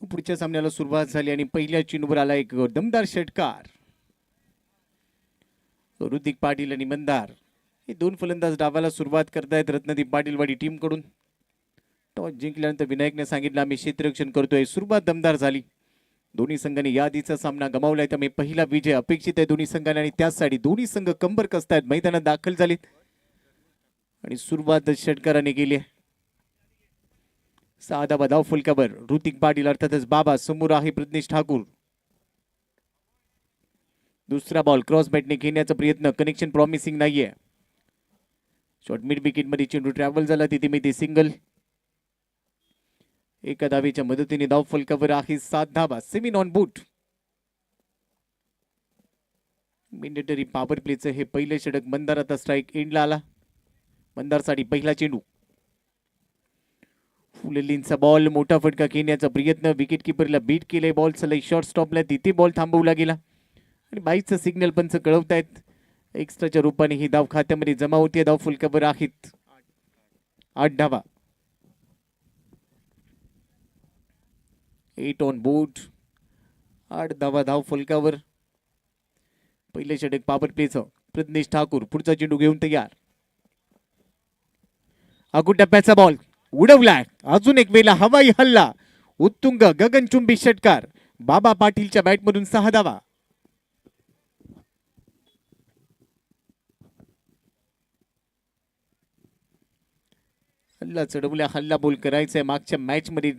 पुढच्या सामन्याला सुरुवात झाली आणि पहिल्या चेंडूवर आला एक दमदार षटकार. ऋतिक पाटील आणि मंदार हे दोन फलंदाज डावाला सुरुवात करतायत रत्नदीप पाटीलवाडी टीम कडून. टॉस जिंकल्यानंतर विनायकने सांगितलं आम्ही क्षेत्ररक्षण करतोय. सुरुवात दमदार झाली. दोन्ही संघांनी यादीचा सामना गमावलाय त्यामुळे पहिला विजय अपेक्षित आहे दोन्ही संघांना आणि त्यासाठी दोन्ही संघ कंबर कसतायत. मैदानात दाखल झालेत आणि सुरुवात षटकाराने केली आहे. 6 धावा धाव फलकावर. ऋतिक पाटील अर्थातच बाबा समोर आहे प्रज्ञेश ठाकूर. दुसरा बॉल क्रॉस बॅटने घेण्याचा प्रयत्न. कनेक्शन प्रॉमिसिंग नाहीये. शॉर्ट मिड विकेट मध्ये चेंडू ट्रॅव्हल झाला तिथे मी ते सिंगल. एका धावेच्या मदतीने धाव फलकावर आहे 7 धावा. सेमी नॉन बूट. मिनिटरी पॉवर प्लेचं हे पहिले षटक. मंदार आता स्ट्राईक एंडला आला. मंदारसाठी पहिला चेंडू. फुललींचा बॉल मोठा फटका घेण्याचा प्रयत्न. विकेट किपरला बीट केले. बॉल सलई शॉर्ट स्टॉपला तिथे बॉल थांबवला गेला आणि बाईचं सिग्नल पंच कळवतायत. एक्स्ट्राच्या रूपाने ही धाव खात्यामध्ये जमा होते. धाव फलकावर आहेत 8 धावा. 8 ऑन बोर्ड. 8 धावा धाव फलकावर. पहिले षटक पॉवर प्लेचं. प्रज्ञेश ठाकूर पुढचा चेंडू घेऊन तयार. अगुड टप्प्याचा बॉल उडवलाय. अजून एक वेळेला हवाई हल्ला. उत्तुंग गगनचुंबी षटकार. बाबा पाटीलच्या बॅटमधून 6 धावा. हल्ला चढवल्या. हल्ला बोल करायचा आहे. मागच्या मॅच मध्ये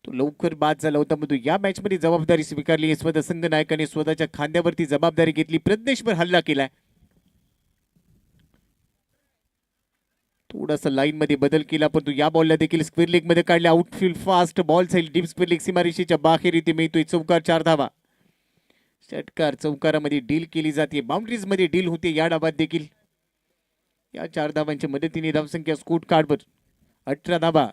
तो लवकर बाद झाला होता परंतु या मॅच मध्ये जबाबदारी स्वीकारली. स्वतः संघ नायकाने स्वतःच्या खांद्यावरती जबाबदारी घेतली. प्रज्ञेशवर हल्ला केलाय. थोडासा लाईन मध्ये बदल केला परंतु या बॉलला देखील स्क्वेअर लेग मध्ये काढले. आउटफील्ड फास्ट बॉल जाईल डीप स्क्वेअर लेग सीमारेषेच्या बाहेर इथे मिळतोय चौकार. 4 धावा. षटकार चौकारामध्ये डील केली जाते. बाउंड्रीज मध्ये डील होते या डावात देखील. या 4 धावांच्या मदतीने धावसंख्या स्कोर कार्डवर 18 धावा.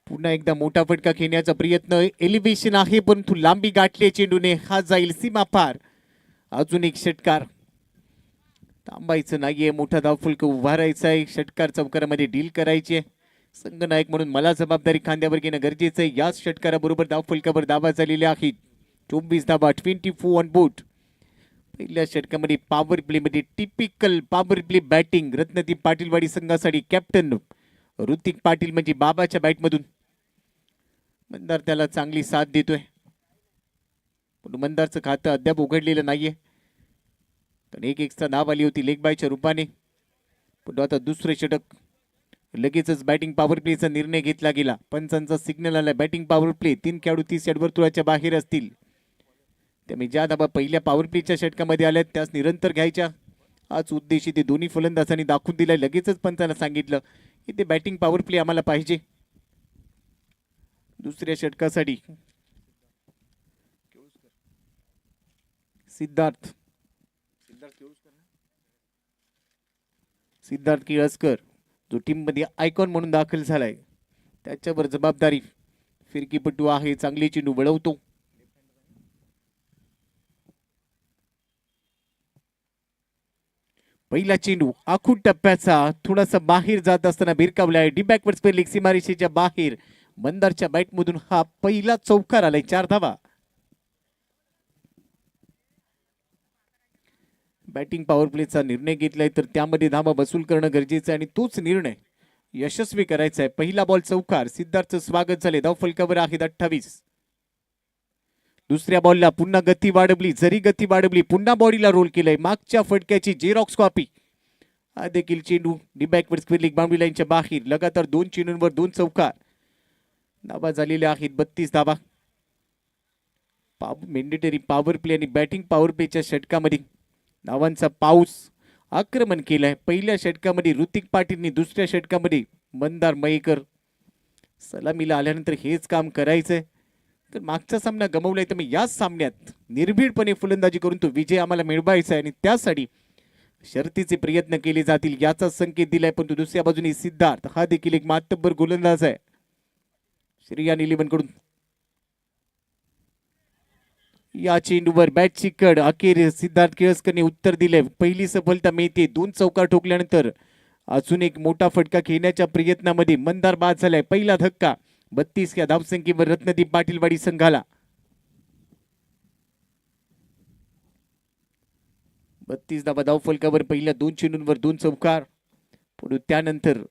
पुन्हा एकदा मोठा फटका खेळण्याचा प्रयत्न. एलिव्हेशन आहे परंतु लांबी गाठली चेंडूने. हा जाईल सीमा पार. अजून एक षटकार. थांबायचं नाहीये. मोठा धावफलक उभारायचा आहे. षटकार चौकारामध्ये डील करायचे. संघनायक म्हणून मला जबाबदारी खांद्यावर घेणं गरजेचं आहे. याच षटकाराबरोबर धावफलकावर धावा झालेल्या आहेत 24 धावा. 24 ऑन बोर्ड. पहिल्या षटकामध्ये पॉवर प्ले मध्ये typical power play batting Ratnadeep Patilwadi संघासाठी कॅप्टन ऋतिक पाटील म्हणजे बाबाच्या बॅटमधून. मंदार त्याला चांगली साथ देतोय पण मंदारचं खातं अद्याप उघडलेलं नाहीये. पण एक एक्स्ट्रा धाव आली होती लेग बायच्या रूपाने. पण आता दुसरे षटक. लगेचच बॅटिंग पॉवर प्लेचा निर्णय घेतला गेला. पंचांचा सिग्नल आला. Batting power play. 3 खेळाडू 30 यार्ड वर्तुळाच्या बाहेर असतील. त्यामुळे ज्या धावा पहिल्या पॉवर प्लेच्या षटकामध्ये आल्या त्यास निरंतर घ्यायच्या. हाच उद्देश ते दोन्ही फलंदाजांनी दाखवून दिलाय. लगेचच पंचांना सांगितलं की ते बॅटिंग पॉवर प्ले आम्हाला पाहिजे दुसऱ्या षटकासाठी. सिद्धार्थ केळसकर जो टीम मध्ये आयकॉन म्हणून दाखल झालाय त्याच्यावर जबाबदारी. फिरकीपटू आहे. चांगली चेंडू वळवतो. पहिला चेंडू आखूड टप्प्याचा. थोडासा बाहेर जात असताना भिरकावलाय. डी बॅकवर्ड स्क्वेअर लेग सीमारेषेच्या बाहेर. मंदारच्या बॅटमधून हा पहिला चौकार आलाय. 4 धावा. बॅटिंग पॉवर प्लेचा निर्णय घेतलाय तर त्यामध्ये धावा वसूल करणं गरजेचं आहे आणि तोच निर्णय यशस्वी करायचा आहे. पहिला बॉल चौकार. सिद्धार्थचं स्वागत झाले. धाव फलकावर आहेत 28. दुसऱ्या बॉलला पुन्हा गती वाढवली. जरी गती वाढवली पुन्हा बॉडीला रोल केलंय. मागच्या फटक्याची जेरॉक्स कॉपी. हा देखील चेंडू D backward square leg boundary लाईनच्या बाहेर. लगातार 2 चेंडूंवर 2 चौकार. धावा झालेल्या आहेत 32 धावा. मेंडेटरी पॉवर प्ले आणि बॅटिंग पॉवर प्लेच्या षटकामध्ये धावांचा पाऊस. आक्रमण केलंय. पहिल्या षटकामध्ये ऋतिक पाटीलनी. दुसऱ्या षटकामध्ये मंदार मयेकर. सलामीला आल्यानंतर हेच काम करायचंय. तर मागचा सामना गमावलाय तर मी याच सामन्यात निर्भीडपणे फलंदाजी करून तो विजय आम्हाला मिळवायचा आहे आणि त्यासाठी शर्तीचे प्रयत्न केले जातील याचा संकेत दिलाय. पण दुसऱ्या बाजूने सिद्धार्थ हा देखील एक मातब्बर गोलंदाज आहे श्रीयान 11 कडून. या चेंडूवर बॅटची कड अखेर सिद्धार्थ केळसकरने उत्तर दिले. पहिली सफलता मिळते. 2 चौकार ठोकल्यानंतर अजून एक मोठा फटका खेळण्याच्या प्रयत्नामध्ये मंदार बाद झालाय. पहिला धक्का 32 या धावसंख्येवर रत्नदीप पाटीलवाडी संघाला. 32 धावा धावफलकावर पहिल्या 2 चेंडूंवर 2 चौकार. पुढे त्यानंतर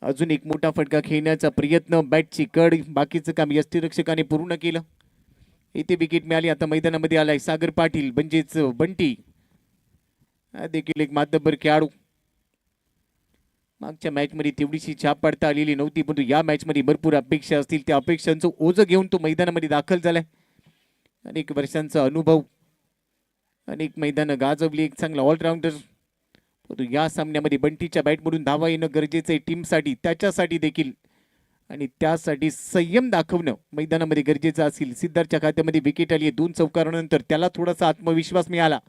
अजून एक मोठा फटका खेळण्याचा प्रयत्न. बॅटची कड बाकीचं काम यष्टीरक्षकाने पूर्ण केलं. इथे विकेट मिळाली. आता मैदानामध्ये आलाय सागर पाटील म्हणजेच बंटी. देखील एक मातब्बर खेळाडू. मागच्या मॅच मध्ये तेवढीशी छाप पाडता आलेली नव्हती, परंतु या मॅच मध्ये भरपूर अपेक्षा असतील. त्या अपेक्षांचं ओझं घेऊन तो मैदानामध्ये दाखल झालाय. अनेक वर्षांचा अनुभव, अनेक मैदानं गाजवली. एक चांगला ऑलराऊंडर. परंतु या सामन्यामध्ये बंटीच्या बॅटमधून धावा येणं गरजेचं आहे टीमसाठी, त्याच्यासाठी देखील. आणि त्यासाठी संयम दाखवणं मैदानामध्ये गरजेचं असेल. सिद्धार्थच्या खात्यामध्ये विकेट आली आहे 2 चौकारानंतर. त्याला थोडासा आत्मविश्वास मिळाला.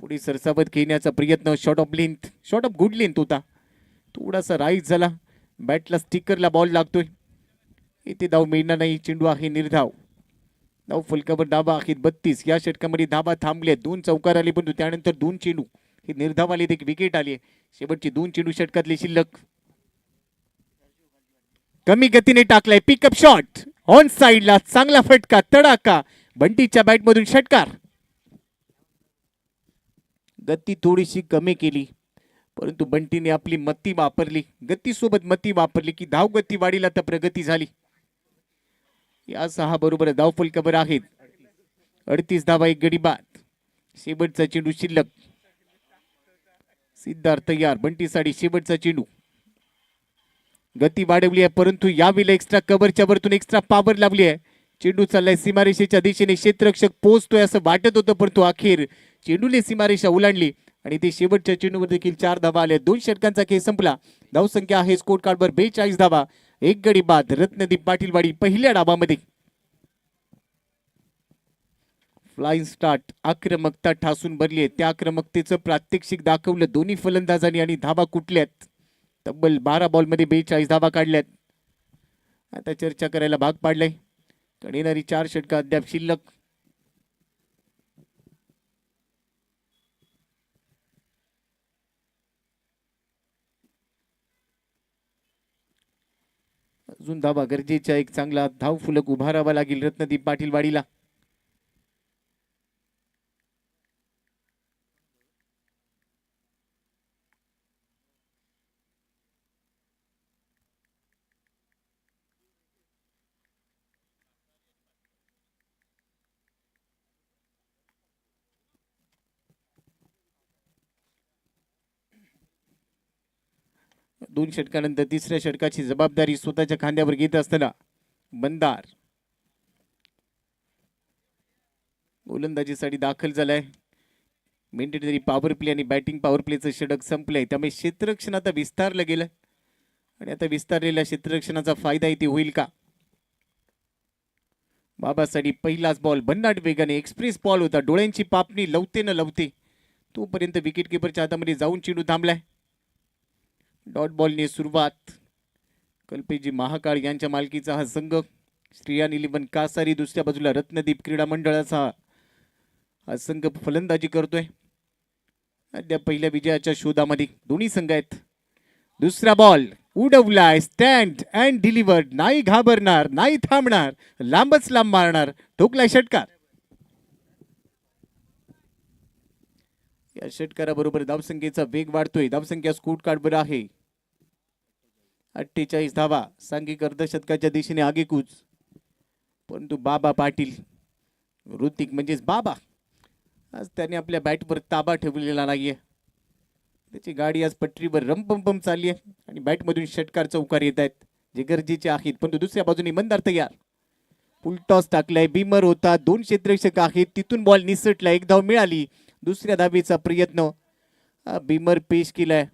पुढे सरसावत खेळण्याचा प्रयत्न. Short of length, short of good length होता. थोडासा राईज झाला. बॅटला स्टिकरला बॉल लागतोय. इथे धाव मिळणार नाही. चेंडू आहे निर्धाव. धाव फलकावर धावा आहेत 32. या षटकामध्ये धावा थांबल्या. 2 चौकार आले, पण त्यानंतर 2 चेंडू हे निर्धाव आले. एक विकेट आली आहे. शेवटची 2 चेंडू षटकातले शिल्लक. कमी गतीने टाकलाय पिकअप शॉट ऑन साइडला. चांगला फटका, तडाका. बंटीच्या बॅटमधून षटकार. गती थोडीशी कमी केली, परंतु बंटीने आपली मती वापरली. गतीसोबत मती वापरली की धाव गती वाढीला तर प्रगती झाली. या 6 बरोबर धाव फलकावर आहेत 38 धावा, 1 गडी बाद. शेवटचा चेंडू शिल्लक. सिद्धार्थ तयार. बंटीसाठी शेवटचा चेंडू. गती वाढवली आहे, परंतु यावेळेला एक्स्ट्रा कव्हरच्या वरतून एक्स्ट्रा पॉवर लावली आहे. चेंडू चाललाय सीमारेषेच्या दिशेने. क्षेत्ररक्षक पोहोचतोय असं वाटत होतं, परंतु अखेर चेंडूने सीमारेषा ओलांडली आणि ते शेवटच्या चेंडूवर देखील 4 धावा आल्या. 2 षटकांचा खेळ संपला. धावसंख्या आहे स्कोर कार्डवर 42 धावा, 1 गडी बाद. रत्नदीप पाटीलवाडी पहिल्या डावामध्ये. Flying start. आक्रमकता ठासून भरली आहे. त्या आक्रमकतेचं प्रात्यक्षिक दाखवलं दोन्ही फलंदाजांनी आणि धावा कुठल्यात. तब्बल 12 बॉलमध्ये 42 धावा काढल्यात. आता चर्चा करायला भाग पाडलाय. येणारी 4 षटका अद्याप शिल्लक. अजून धावा गरजेच्या. एक चांगला धाव फुलक उभारावा लागेल रत्नदीप पाटीलवाडीला. दोन षटकानंतर तिसऱ्या षटकाची जबाबदारी स्वतःच्या खांद्यावर घेत असताना मंदार गोलंदाजीसाठी दाखल झालाय. मेंटेनरी पॉवर प्ले आणि बॅटिंग पॉवर प्लेचं षटक संपलंय, त्यामुळे क्षेत्ररक्षण आता विस्तारलं गेलं आणि आता विस्तारलेल्या क्षेत्ररक्षणाचा फायदा इथे होईल का. बाबासाठी पहिलाच बॉल भन्नाट वेगाने एक्सप्रेस बॉल होता. डोळ्यांची पापणी लवते न लवते तोपर्यंत विकेट किपरच्या हातामध्ये जाऊन चेंडू थांबलाय. डॉट बॉलने सुरुवात. कल्पेजी महाकाळ यांच्या मालकीचा हा संघ. श्रियान 11 कासारी. दुसऱ्या बाजूला रत्नदीप क्रीडा मंडळाचा हा संघ फलंदाजी करतोय. अद्याप पहिल्या विजयाच्या शोधामध्ये दोन्ही संघ आहेत. दुसरा बॉल उडवलाय. Stand and delivered. नाही घाबरणार, नाही थांबणार, लांबच लांब मारणार. ठोकलाय षटकार. या षटकाराबरोबर धावसंख्येचा वेग वाढतोय. धावसंख्या स्कोर कार्डवर आहे 48 धावा. सांघिक अर्धशतकाच्या दिशेने आगेकूच. परंतु बाबा पाटील, ऋतिक म्हणजेच बाबा, आज त्याने आपल्या बॅटवर ताबा ठेवलेला नाहीये. त्याची गाडी आज पटरीवर रमपंपम चालली आहे आणि बॅटमधून षटकार चौकार येत आहेत जे गरजेचे आहेत. परंतु दुसऱ्या बाजूने मंदार तयार. फुल टॉस टाकलाय. बीमर होता. 2 क्षेत्ररक्षक आहेत. तिथून बॉल निसटला. 1 धाव मिळाली. दुसऱ्या धावेचा प्रयत्न. बीमर पेश केलाय.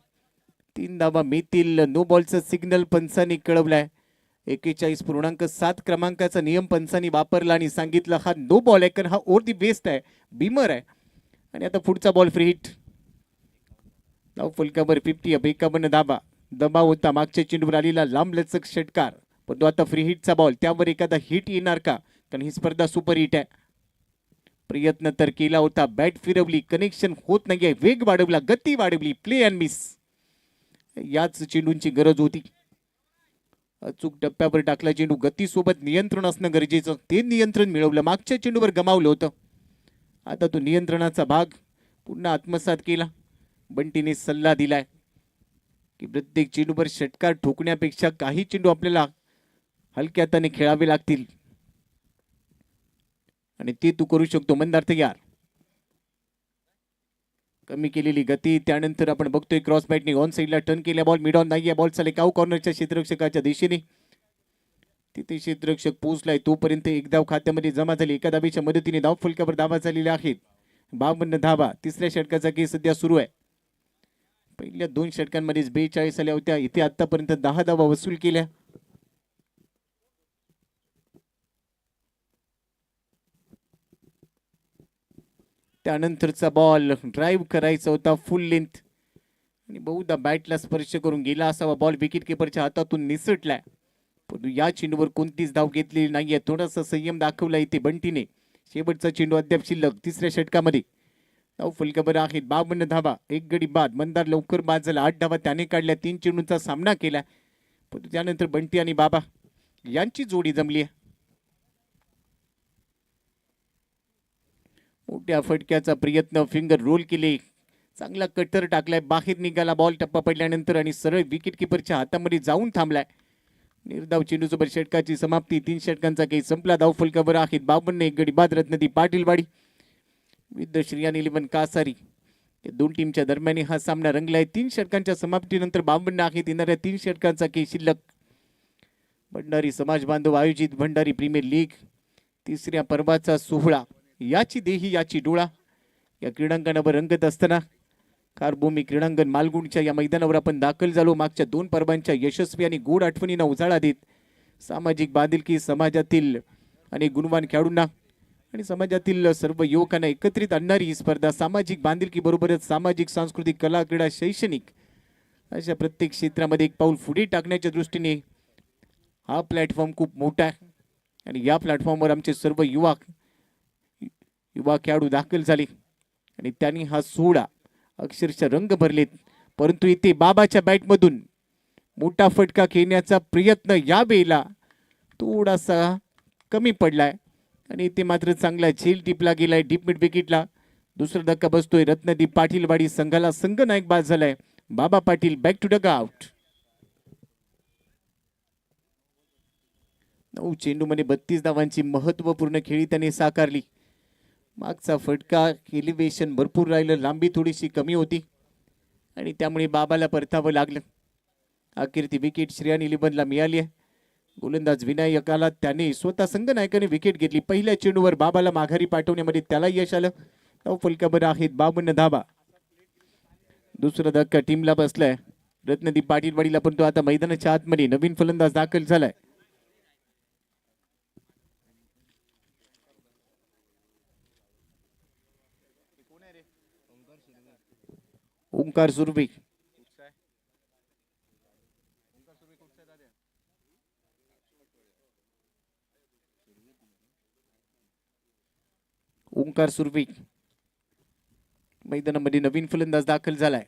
3 धावा मिळतील. नो बॉलचा सिग्नल पंचांनी कळवलाय. 41.7 क्रमांकाचा नियम पंचांनी वापरला आणि सांगितलं हा नो बॉल आहे, कारण हा ओव्हर दी बेस्ट आहे, बीमर आहे. आणि आता पुढचा बॉल फ्री हिट. धाव फलकावर 50, 51 धावा. दबाव होता मागच्या चेंडूवर आलेला लांब लचक षटकार, पण तो आता फ्री हिटचा बॉल. त्यावर एखादा हिट येणार का कारण ही स्पर्धा सुपर हिट आहे. प्रयत्न तर केला होता, बॅट फिरवली, कनेक्शन होत नाहीये, वेग वाढवला, गती वाढवली, प्ले अँड मिस. याच चेंडूंची गरज होती. अचूक टप्प्यावर टाकला चेंडू, गतीसोबत नियंत्रण असणं गरजेचं, ते नियंत्रण मिळवलं. मागच्या चेंडूवर गमावलं होतं, आता तो नियंत्रणाचा भाग पुन्हा आत्मसात केला. बंटीने सल्ला दिलाय की प्रत्येक चेंडूवर षटकार ठोकण्यापेक्षा काही चेंडू आपल्याला हलक्या हाताने खेळावे लागतील आणि ते तू करू शकतो. मंदार तयार, कमी केलेली गती, त्यानंतर आपण बघतोय क्रॉस बॅटने ऑन साईडला टर्न केल्या, बॉल मिड ऑन नाहीये, बॉल चाले काऊ कॉर्नरच्या क्षेत्ररक्षकाच्या दिशेने. तिथे क्षेत्ररक्षक पोहोचलाय, तोपर्यंत एक धाव खात्यामध्ये जमा झाली. एका धावेच्या मदतीने धाव फलकावर धावा झालेल्या आहेत 52 धावा. तिसऱ्या षटकाचा खेळ सध्या सुरू आहे. पहिल्या 2 षटकांमध्येच 42 आल्या होत्या, इथे आतापर्यंत 10 धावा वसूल केल्या. त्यानंतरचा बॉल ड्राईव्ह करायचा होता फुल लेंथ आणि बहुधा बॅटला स्पर्श करून गेला असावा. बॉल विकेट किपरच्या हातातून निसटलाय, परंतु या चेंडूवर कोणतीच धाव घेतलेली नाहीये. थोडासा संयम दाखवला इथे बंटीने. शेवटचा चेंडू अद्याप शिल्लक तिसऱ्या षटकामध्ये. धाव फलकावर आहेत 52 धावा, एक गडी बाद. मंदार लवकर बाद झाला, 8 धावा त्याने काढल्या, 3 चेंडूंचा सामना केला. परंतु त्यानंतर बंटी आणि बाबा यांची जोडी जमली आहे. मोठ्या फटक्याचा प्रयत्न, फिंगर रोल केले, चांगला कटर टाकलाय, बाहेर निघाला बॉल टप्पा पडल्यानंतर आणि सरळ विकेट किपरच्या हातामध्ये जाऊन थांबलाय. निर्धाव चेंडूसोबत षटकाची समाप्ती. 3 षटकांचा काही संपला. धाव फलकावर आहेत 52, एक गडी बाद. रत्नदीप पाटीलवाडी विरुद्ध श्रीयान 11 कासारी या दोन टीमच्या दरम्यान हा सामना रंगलाय. 3 षटकांच्या समाप्तीनंतर 52 आहेत. येणाऱ्या 3 षटकांचा खेळ शिल्लक. भंडारी समाज बांधव आयोजित भंडारी प्रीमियर लीग तिसऱ्या पर्वाचा सोहळा, याची देही याची डोळा या क्रीडांगणावर रंगत असताना कारभूमी क्रीडांगण मालगुणच्या या मैदानावर आपण दाखल झालो. मागच्या 2 पर्वांच्या यशस्वी आणि गोड आठवणींना उजाळा देत सामाजिक बांधिलकी, समाजातील अनेक गुणवान खेळाडूंना आणि समाजातील सर्व युवकांना एकत्रित आणणारी ही स्पर्धा सामाजिक बांधिलकी बरोबरच सामाजिक, सांस्कृतिक, कला, क्रीडा, शैक्षणिक अशा प्रत्येक क्षेत्रामध्ये एक पाऊल पुढे टाकण्याच्या दृष्टीने हा प्लॅटफॉर्म खूप मोठा आहे आणि या प्लॅटफॉर्मवर आमचे सर्व युवा खेळाडू दाखल झाले आणि त्यांनी हा सोहळा अक्षरशः रंग भरलेत. परंतु इथे बाबाच्या बॅटमधून मोठा फटका खेळण्याचा प्रयत्न यावेळेला थोडासा कमी पडलाय आणि इथे मात्र चांगला झेल टिपला गेलाय डीप मिड विकेटला. दुसरा धक्का बसतोय. रत्नदीप पाटीलवाडी संघाला संघनायक बाद झालाय Baba Patil. Back to dugout. 9 चेंडूमध्ये 32 धावांची महत्वपूर्ण खेळी त्याने साकारली. मागचा फटका एलिव्हेशन भरपूर राहिलं, लांबी थोडीशी कमी होती आणि त्यामुळे बाबाला परतावं लागलं. अखेर ती विकेट श्रेयान 11ला मिळाली आहे. गोलंदाज विनायकाला त्याने स्वतः संघनायकाने विकेट घेतली. पहिल्या चेंडूवर बाबाला माघारी पाठवण्यामध्ये त्याला यश आलं. धाव फलकावर आहेत 52 धावा. दुसरा धक्का टीमला बसलाय रत्नदीप पाटीलवाडीला, पण तो आता मैदानाच्या आतमध्ये नवीन फलंदाज दाखल झालाय. ओंकार सुरवे. ओंकार सुरवे मैदानामध्ये नवीन फलंदाज दाखल झालाय,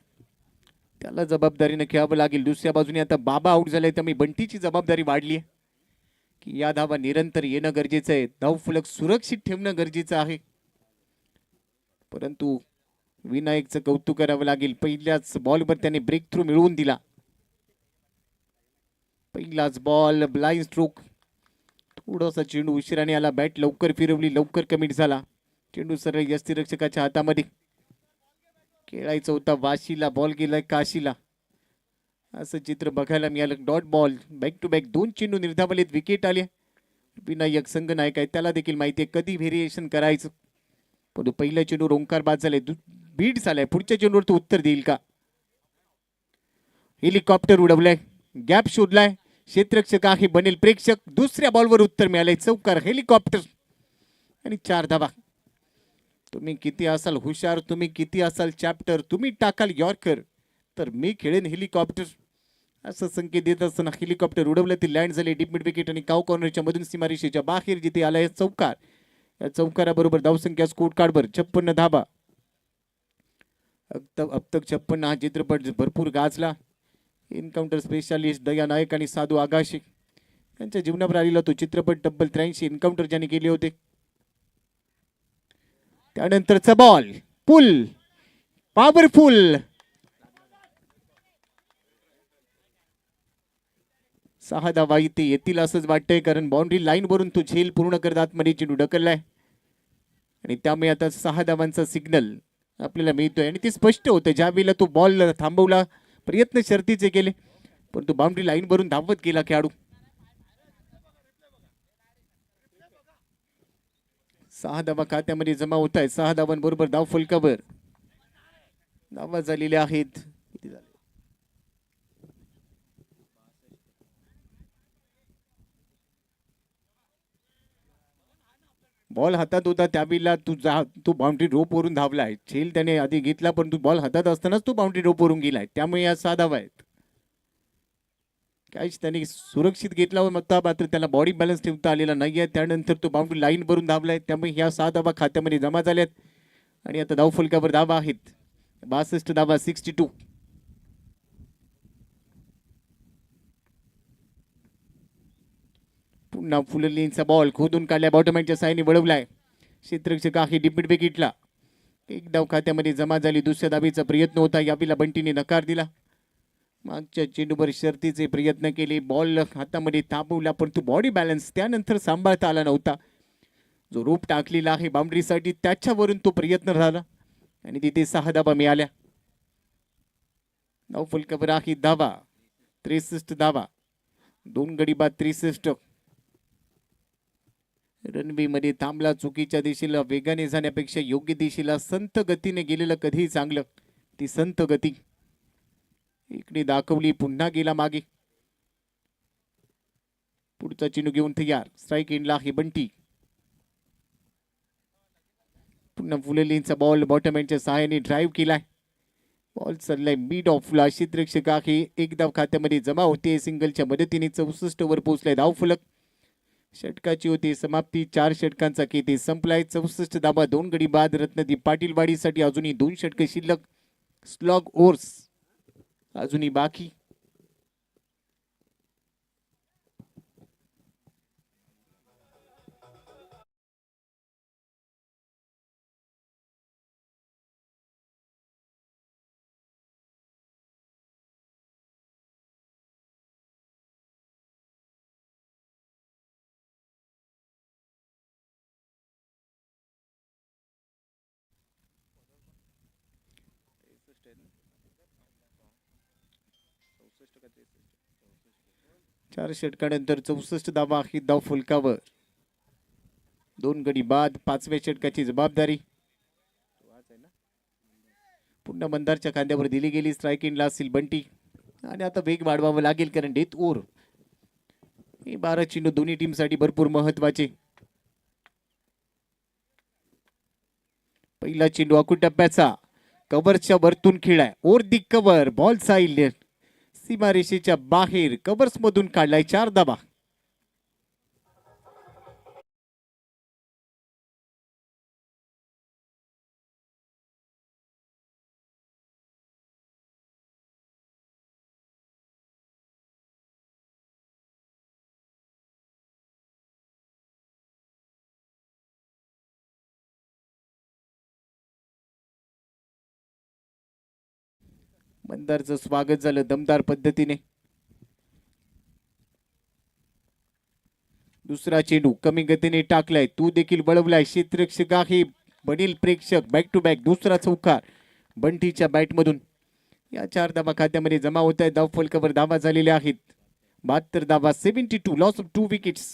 त्याला जबाबदारीने खेळावं लागेल. दुसऱ्या बाजूने आता बाबा आउट झालाय, त्यामुळे बंटीची जबाबदारी वाढली आहे की या धावा निरंतर येणं गरजेचं आहे, धाव फलक सुरक्षित ठेवणं गरजेचं आहे. परंतु विनायकचं कौतुक करावं लागेल. पहिल्याच बॉलवर त्याने ब्रेक थ्रू मिळवून दिला. पहिलाच बॉल ब्लाइंड स्ट्रोक. थोडासा चेंडू उशिराने आला, बॅट लवकर फिरवली, लवकर कमिट झाला. चेंडू सरळ यष्टीरक्षकाच्या हातामध्ये. खेळायचा होता वाशीला, बॉल गेलाय काशीला, असं चित्र बघायला मिळालं. Dot ball, back to back 2 चेंडू निर्धावलेत, विकेट आले. विनायक संघनायक आहे, त्याला देखील माहिती आहे कधी व्हेरिएशन करायचं. पण पहिल्या चेंडूवर ओंकार बाद झालाय, बीट झालाय. पुढच्या चेंडूवर तो उत्तर देईल का? हेलिकॉप्टर उडवलाय, गॅप शोधलाय, क्षेत्ररक्षक आहे बनेल प्रेक्षक. दुसऱ्या बॉलवर उत्तर मिळालंय, चौकार. हेलिकॉप्टर आणि 4 धावा. तुम्ही किती असाल हुशार, तुम्ही किती असाल चॅप्टर, तुम्ही टाकाल यॉर्कर, तर मी खेळेन हेलिकॉप्टर. असं संकेत देत असताना हेलिकॉप्टर उडवलं ती लँड झाली डीप मिड विकेट आणि काव कॉर्नरच्या मधून सीमारेषेच्या बाहेर जिथे आलाय चौकार. या चौकाराबरोबर धावसंख्या स्कोर कार्डवर 56 धाबा. अब तक 56 हा चित्रपट भरपूर गाजला. एन्काउंटर स्पेशालिस्ट दया नायक आणि साधू आगाशे यांच्या जीवनावर आलेला तो चित्रपट. तब्बल 83 एन्काउंटर ज्यांनी केले होते. त्यानंतरचा बॉल पुल पॉवरफुल 6 धावा इथे येतील असंच वाटतंय, कारण बाउंड्री लाईन वरून तो झेल पूर्ण करत आतमध्ये चेंडू ढकललाय आणि त्यामुळे आता 6 धावांचा सिग्नल आपल्याला मिळतोय आणि ते स्पष्ट होतं. ज्या वेळेला तो बॉल थांबवला, प्रयत्न शर्तीचे केले, परंतु बाउंड्री लाईन वरून धावत गेला खेळाडू. 6 धावा खात्यामध्ये जमा होत आहेत. 6 धावांबरोबर धाव फलकावर धावा झालेल्या आहेत. बॉल हातात होता त्यावेळेला तू बाउंड्री रोप वरून धावलाय. झेल त्याने आधी घेतला, परंतु बॉल हातात असतानाच तो बाउंड्री रोप वरून गेलाय. त्यामुळे या 6 धावा आहेत. काहीच त्याने सुरक्षित घेतला होता, मात्र त्याला बॉडी बॅलन्स ठेवता आलेला नाहीये. त्यानंतर तो बाउंड्री लाईन वरून धावलाय. त्यामुळे ह्या 6 धावा खात्यामध्ये जमा झाल्यात आणि आता धाव फलकावर धावा आहेत 62 धावा 62. पुन्हा फुललींचा बॉल खोदून काढलाय, बॉटमॅनच्या साईने वळवलाय. क्षेत्ररक्षक आहे डीप मिड विकेटला. एक धाव खात्यामध्ये जमा झाली. दुसऱ्या धावेचा प्रयत्न होता, यावेळेला बंटीने नकार दिला. मागच्या चेंडूवर शर्तीचे प्रयत्न केले, बॉल हातामध्ये थांबवला, परंतु बॉडी बॅलन्स त्यानंतर सांभाळता आला नव्हता. जो रोप टाकलेला आहे बाउंड्रीसाठी त्याच्यावरून तो प्रयत्न झाला आणि तिथे 6 धावा मिळाल्या. धाव फलकावर आहे धावा 63 धावा. 2 गडी बाद 63. रनवे मध्ये थांबला, चुकीच्या दिशेला वेगाने जाण्यापेक्षा योग्य दिशेला संत गतीने गेलेलं कधीही चांगलं. ती संत गती इकडे दाखवली, पुन्हा गेला मागे. पुढचा चेंडू घेऊन तयार. स्ट्राईक एंडला आहे बंटी. पुन्हा फुलेलींचा बॉल बॉटम एंडच्या सहाय्याने ड्राईव्ह केलाय. बॉल चाललाय मिड ऑफला. क्षेत्ररक्षक आहे एक धाव खात्यामध्ये जमा होते. सिंगलच्या मदतीने 64 वर पोहोचलाय धाव फलक. षटकाची होती समाप्ती. 4 षटकांचा केते संपलाय. 64 धावा 2 गडी बाद. रत्नदीप पाटील वाडीसाठी अजूनही 2 षटक शिल्लक. स्लॉग ओव्हर्स अजूनही बाकी. चार षटकानंतर 64 धावा ही धाव फलकावर. 2 गडी बाद. 5व्या षटकाची जबाबदारी पुन्हा मंदारच्या खांद्यावर दिली गेली. स्ट्राईक एंडला असेल बंटी आणि आता वेग वाढवावा लागेल, कारण डेथ ओव्हर हे 12 चेंडू दोन्ही टीम साठी भरपूर महत्वाचे. पहिला चेंडू आखूड टप्प्याचा कव्हरच्या वरतून खेळाय. Over the cover. बॉल साईल सीमारेषेच्या बाहेर कव्हर्स मधून काढलाय. 4 धावा. मंदारचं स्वागत झालं दमदार पद्धतीने. दुसरा चेंडू कमी गतीने टाकलाय. तू देखील वळवलाय. क्षेत्ररक्षक आहे वडील प्रेक्षक. बॅक टू बॅक दुसरा चौकार बंटीच्या बॅट मधून. या 4 धावा खात्यामध्ये जमा होत आहेत. धाव फलकावर धावा झालेल्या आहेत 72 धावा 72. Loss of 2 wickets.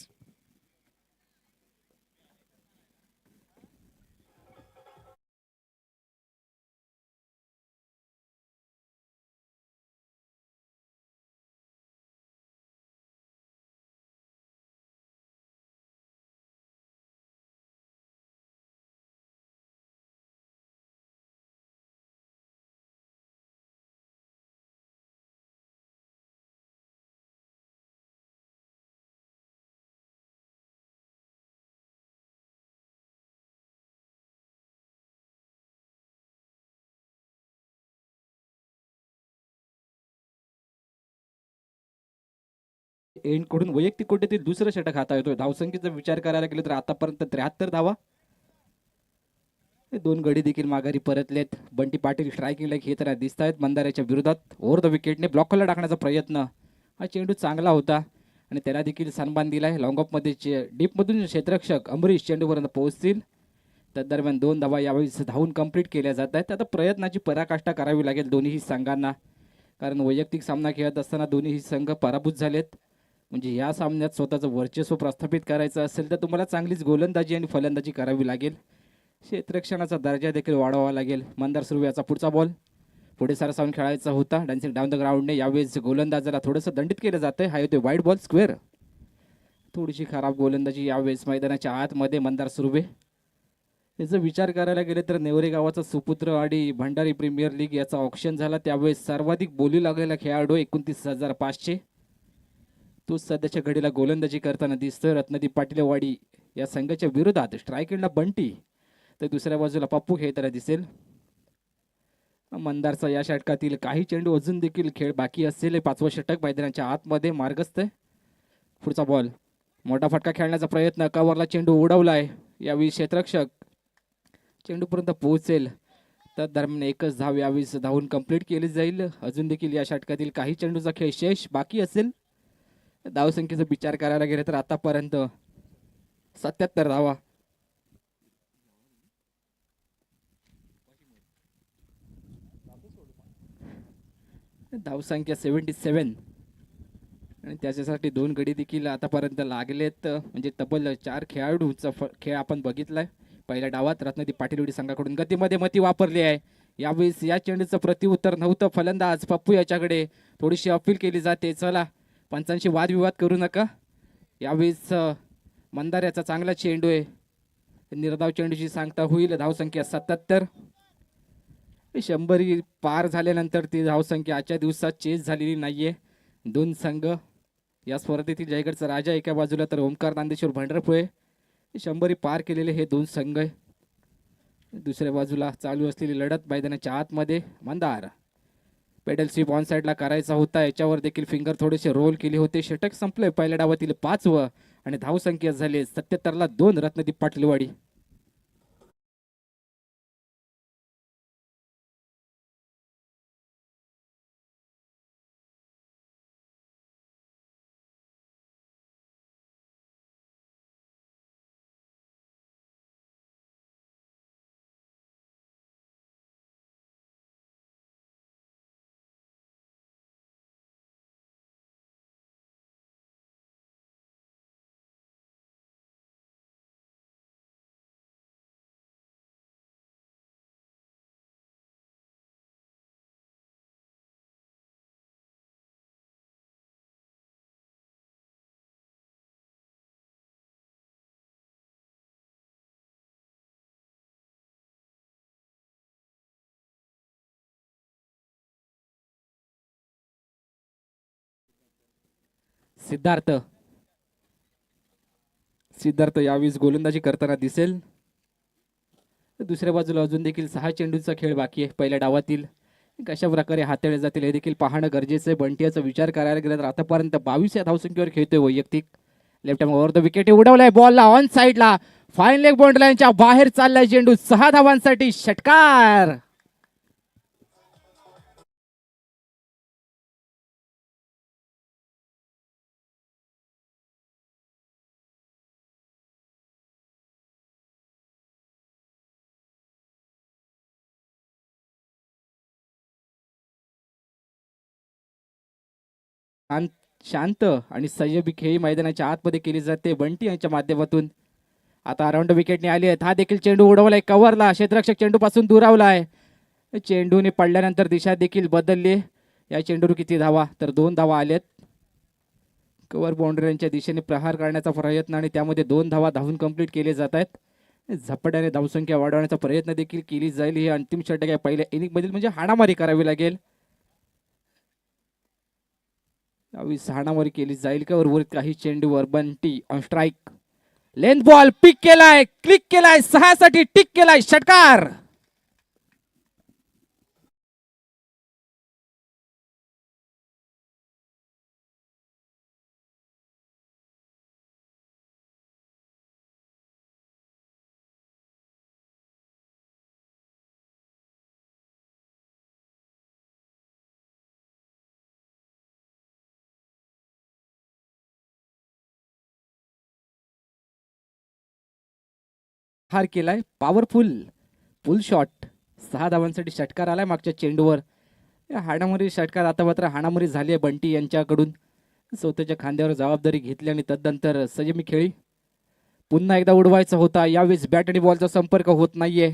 एंड कडून वैयक्तिक कोट्यातील दुसरं षटक हाता येतोय. धावसंख्येचा विचार करायला गेलं तर आतापर्यंत 73 धावा. दोन गडी देखील माघारी परतलेत. बंटी पाटील स्ट्रायकिंगला घेताना दिसत आहेत मंदाऱ्याच्या विरोधात. ओव्हर द विकेटने ब्लॉकला टाकण्याचा प्रयत्न. हा चेंडू चांगला होता आणि त्याला देखील सन्मान दिलाय. लॉंग ऑफमध्ये डीपमधून क्षेत्ररक्षक अमरीश चेंडूपर्यंत पोहोचतील. त्या दरम्यान 2 धावा यावेळी धावून कंप्लीट केल्या जात आहेत. आता प्रयत्नाची पराकाष्ठा करावी लागेल दोन्ही संघांना, कारण वैयक्तिक सामना खेळत असताना दोन्ही संघ पराभूत झालेत. म्हणजे या सामन्यात स्वतःचं वर्चस्व प्रस्थापित करायचं असेल तर तुम्हाला चांगलीच गोलंदाजी आणि फलंदाजी करावी लागेल. क्षेत्ररक्षणाचा दर्जा देखील वाढवावा लागेल. मंदार सुर्वे याचा पुढचा बॉल पुढे सरसावून खेळायचा होता. डान्सिंग डाऊन द ग्राउंडने यावेळेस गोलंदाजाला थोडंसं दंडित केलं जातंय. हा येतोय वाईड बॉल स्क्वेअर. थोडीशी खराब गोलंदाजी यावेळेस मैदानाच्या आतमध्ये मंदार सुर्वे याचा विचार करायला गेले तर नेवरे गावाचा सुपुत्र आणि भंडारी प्रीमियर लीग याचा ऑप्शन झाला त्यावेळेस सर्वाधिक बोली लागलेला खेळाडू 29,500. तो सध्याच्या घडीला गोलंदाजी करताना दिसतोय. रत्नदीप पाटीलवाडी या संघाच्या विरोधात स्ट्रायकिंगला बंटी तर दुसऱ्या बाजूला पप्पू खेळताना दिसेल. मंदारचा या षटकातील काही चेंडू अजून देखील खेळ बाकी असेल. 5वं षटक मैदानाच्या आतमध्ये मार्गस्थ आहे. पुढचा बॉल मोठा फटका खेळण्याचा प्रयत्न. कव्हरला चेंडू उडवलाय. यावेळी क्षेत्ररक्षक चेंडूपर्यंत पोहोचेल. त्या दरम्यान एकच धाव यावेळी धावून कंप्लीट केली जाईल. अजून देखील या षटकातील काही चेंडूचा खेळ शेष बाकी असेल. धावसंख्येचा विचार करायला गेले तर आतापर्यंत 77 धावा. धावसंख्या 77 आणि त्याच्यासाठी 2 गडी देखील आतापर्यंत लागलेत. म्हणजे तब्बल 4 खेळाडूचा खेळ आपण बघितलाय. पहिल्या डावात रत्नदीप पाटीलवाडी संघाकडून गतीमध्ये मती वापरली आहे. यावेळेस या चेंडूचं प्रत्युत्तर नव्हतं. फलंदाज पप्पू याच्याकडे थोडीशी अपील केली जाते. चला पंचांशी वादविवाद करू नका. यावेळेस मंदार याचा चांगला चेंडू आहे. निर्धाव चेंडूची सांगता होईल. धावसंख्या 77. 100 पार झाल्यानंतर ती धावसंख्या आजच्या दिवसात चेस झालेली नाहीये. 2 संघ या स्पर्धेतील जयगडचा राजा एका बाजूला तर ओमकार नांदेश्वर भंडारपुळे 100 पार केलेले हे 2 संघ आहे. दुसऱ्या बाजूला चालू असलेली लढत मैदानाच्या आतमध्ये. मंदार पेडल स्वीप ऑन साईडला करायचा होता. याच्यावर देखील फिंगर थोडेसे रोल केले होते. षटक संपले पहिल्या डावातील 5वं आणि धावसंख्या झाली 77ला 2 रत्नदीप पाटीलवाडी. सिद्धार्थ यावेळेस गोलंदाजी करताना दिसेल. दुसऱ्या बाजूला अजून देखील 6 चेंडूचा खेळ बाकी आहे. पहिल्या डावातील कशा प्रकारे हाताळले जातील हे देखील पाहणं गरजेचं आहे. बंटियाचा विचार करायला गेला तर आतापर्यंत 22 या धावसंख्येवर खेळतोय वैयक्तिक. Left hand over the wicket उडवलाय. बॉलला ऑन साईडला फाईन लेग बाउंड्री लाईनच्या बाहेर चाललाय चेंडू. 6 धावांसाठी षटकार. शांत आणि संयमी खेळी मैदानाच्या आतमध्ये केली जाते बंटी यांच्या माध्यमातून. आता अराउंड विकेटने आली आहेत. हा देखील चेंडू उडवलाय कव्हरला. क्षेत्ररक्षक चेंडू पासून दुरावलाय. चेंडूने पडल्यानंतर दिशा देखील बदलली. या चेंडूवर किती धावा तर 2 धावा आल्यात. कव्हर बाउंड्रीच्या दिशेने प्रहार करण्याचा प्रयत्न आणि त्यामध्ये 2 धावा धावून कंप्लीट केले जात आहेत. झपाट्याने धावसंख्या वाढवण्याचा प्रयत्न देखील केली जाईल. ही अंतिम षटक आहे पहिल्या इनिंग मधील, म्हणजे हाणामारी करावी लागेल. हाणामारी केली जाईल का उर्वरित काही चेंडूवर. Bunty on strike. Length ball pick केलाय, क्लिक केलाय, 6 साठी टिक केलाय. षटकार. हार केलाय. पॉवरफुल पुल शॉट, 6 धावांसाठी षटकार आलाय मागच्या चेंडूवर. या हाणामारी षटकार आता मात्र हाणामारी झाली आहे बंटी यांच्याकडून. स्वतःच्या खांद्यावर जबाबदारी घेतली आणि तदनंतर संयमी खेळी. पुन्हा एकदा उडवायचा होता, यावेळेस बॅट आणि बॉलचा संपर्क होत नाहीये.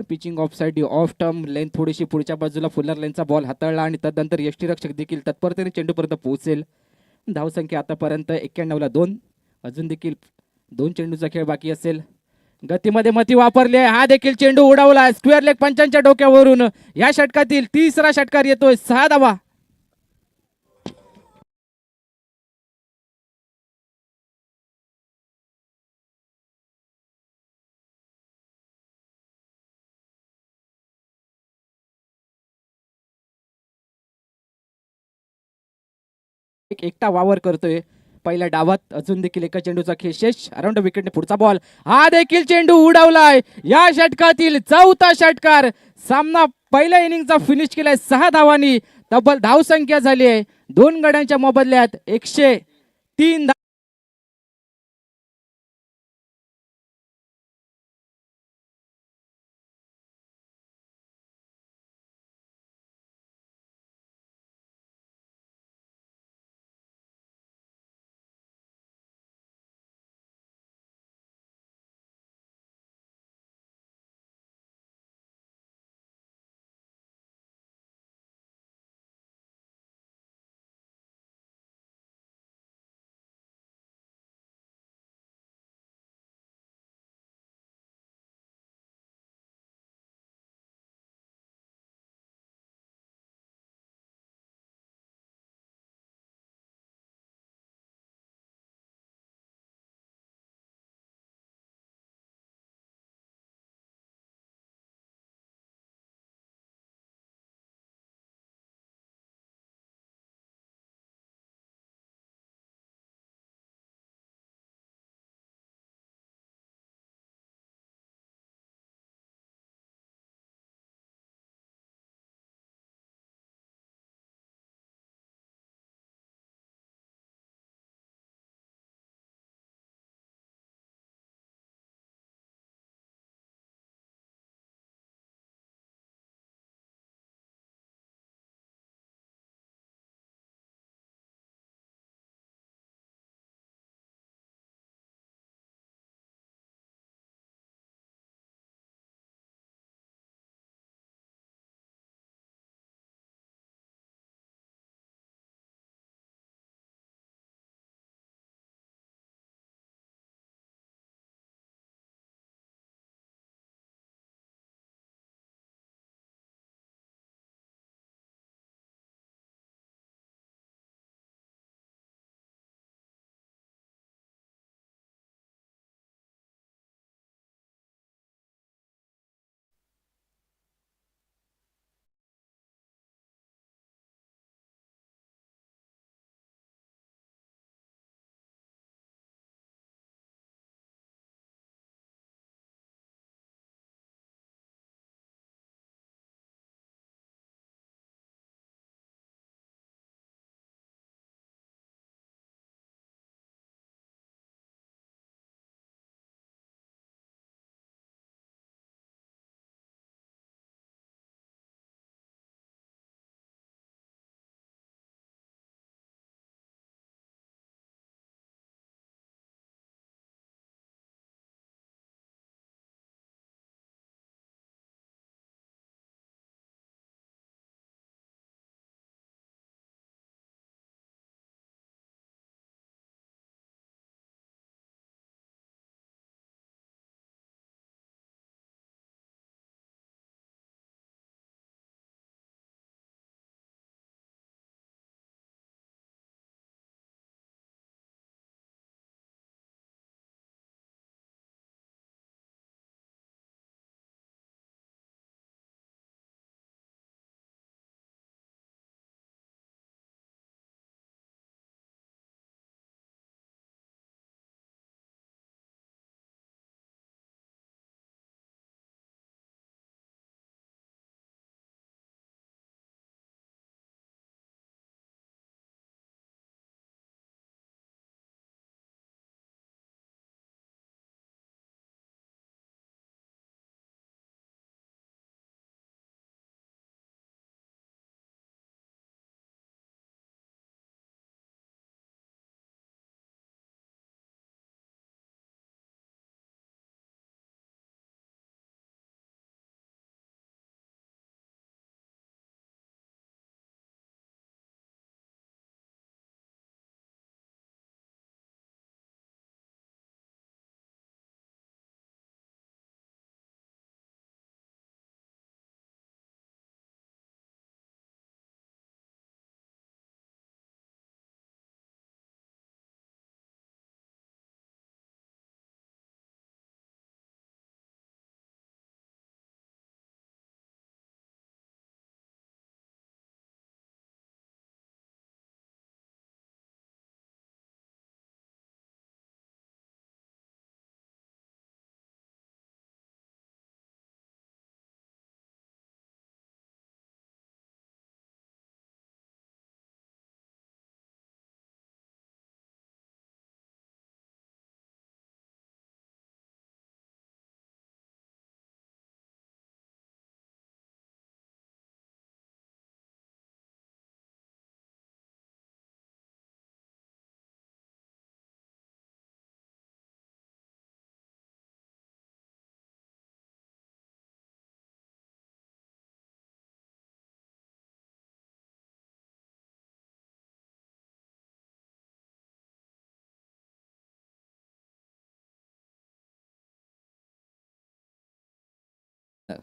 पिचिंग ऑफ साईड ऑफ टर्म लेन थोडीशी पुढच्या बाजूला फुलर लेनचा बॉल हाताळला आणि तदनंतर यष्टीरक्षक देखील तत्परतेने चेंडूपर्यंत पोहोचेल. धावसंख्या आतापर्यंत 91ला 2. अजून देखील 2 चेंडूचा खेळ बाकी असेल. गतीमध्ये मती वापरली आहे, हा देखील चेंडू उडवला स्क्वेअर लेग पंचांच्या डोक्यावरून. या षटकातील तिसरा षटकार येतोय, 6 धावा. एकटा वावर करतोय पहिल्या डावात. अजून देखील एका चेंडूचा खेळ शेष. अराउंड विकेटने पुढचा बॉल, हा देखील चेंडू उडवलाय. या षटकातील चौथा षटकार. सामना पहिल्या इनिंगचा फिनिश केलाय 6 धावांनी. तब्बल धावसंख्या झाली आहे 2 गड्यांच्या मोबदल्यात 103.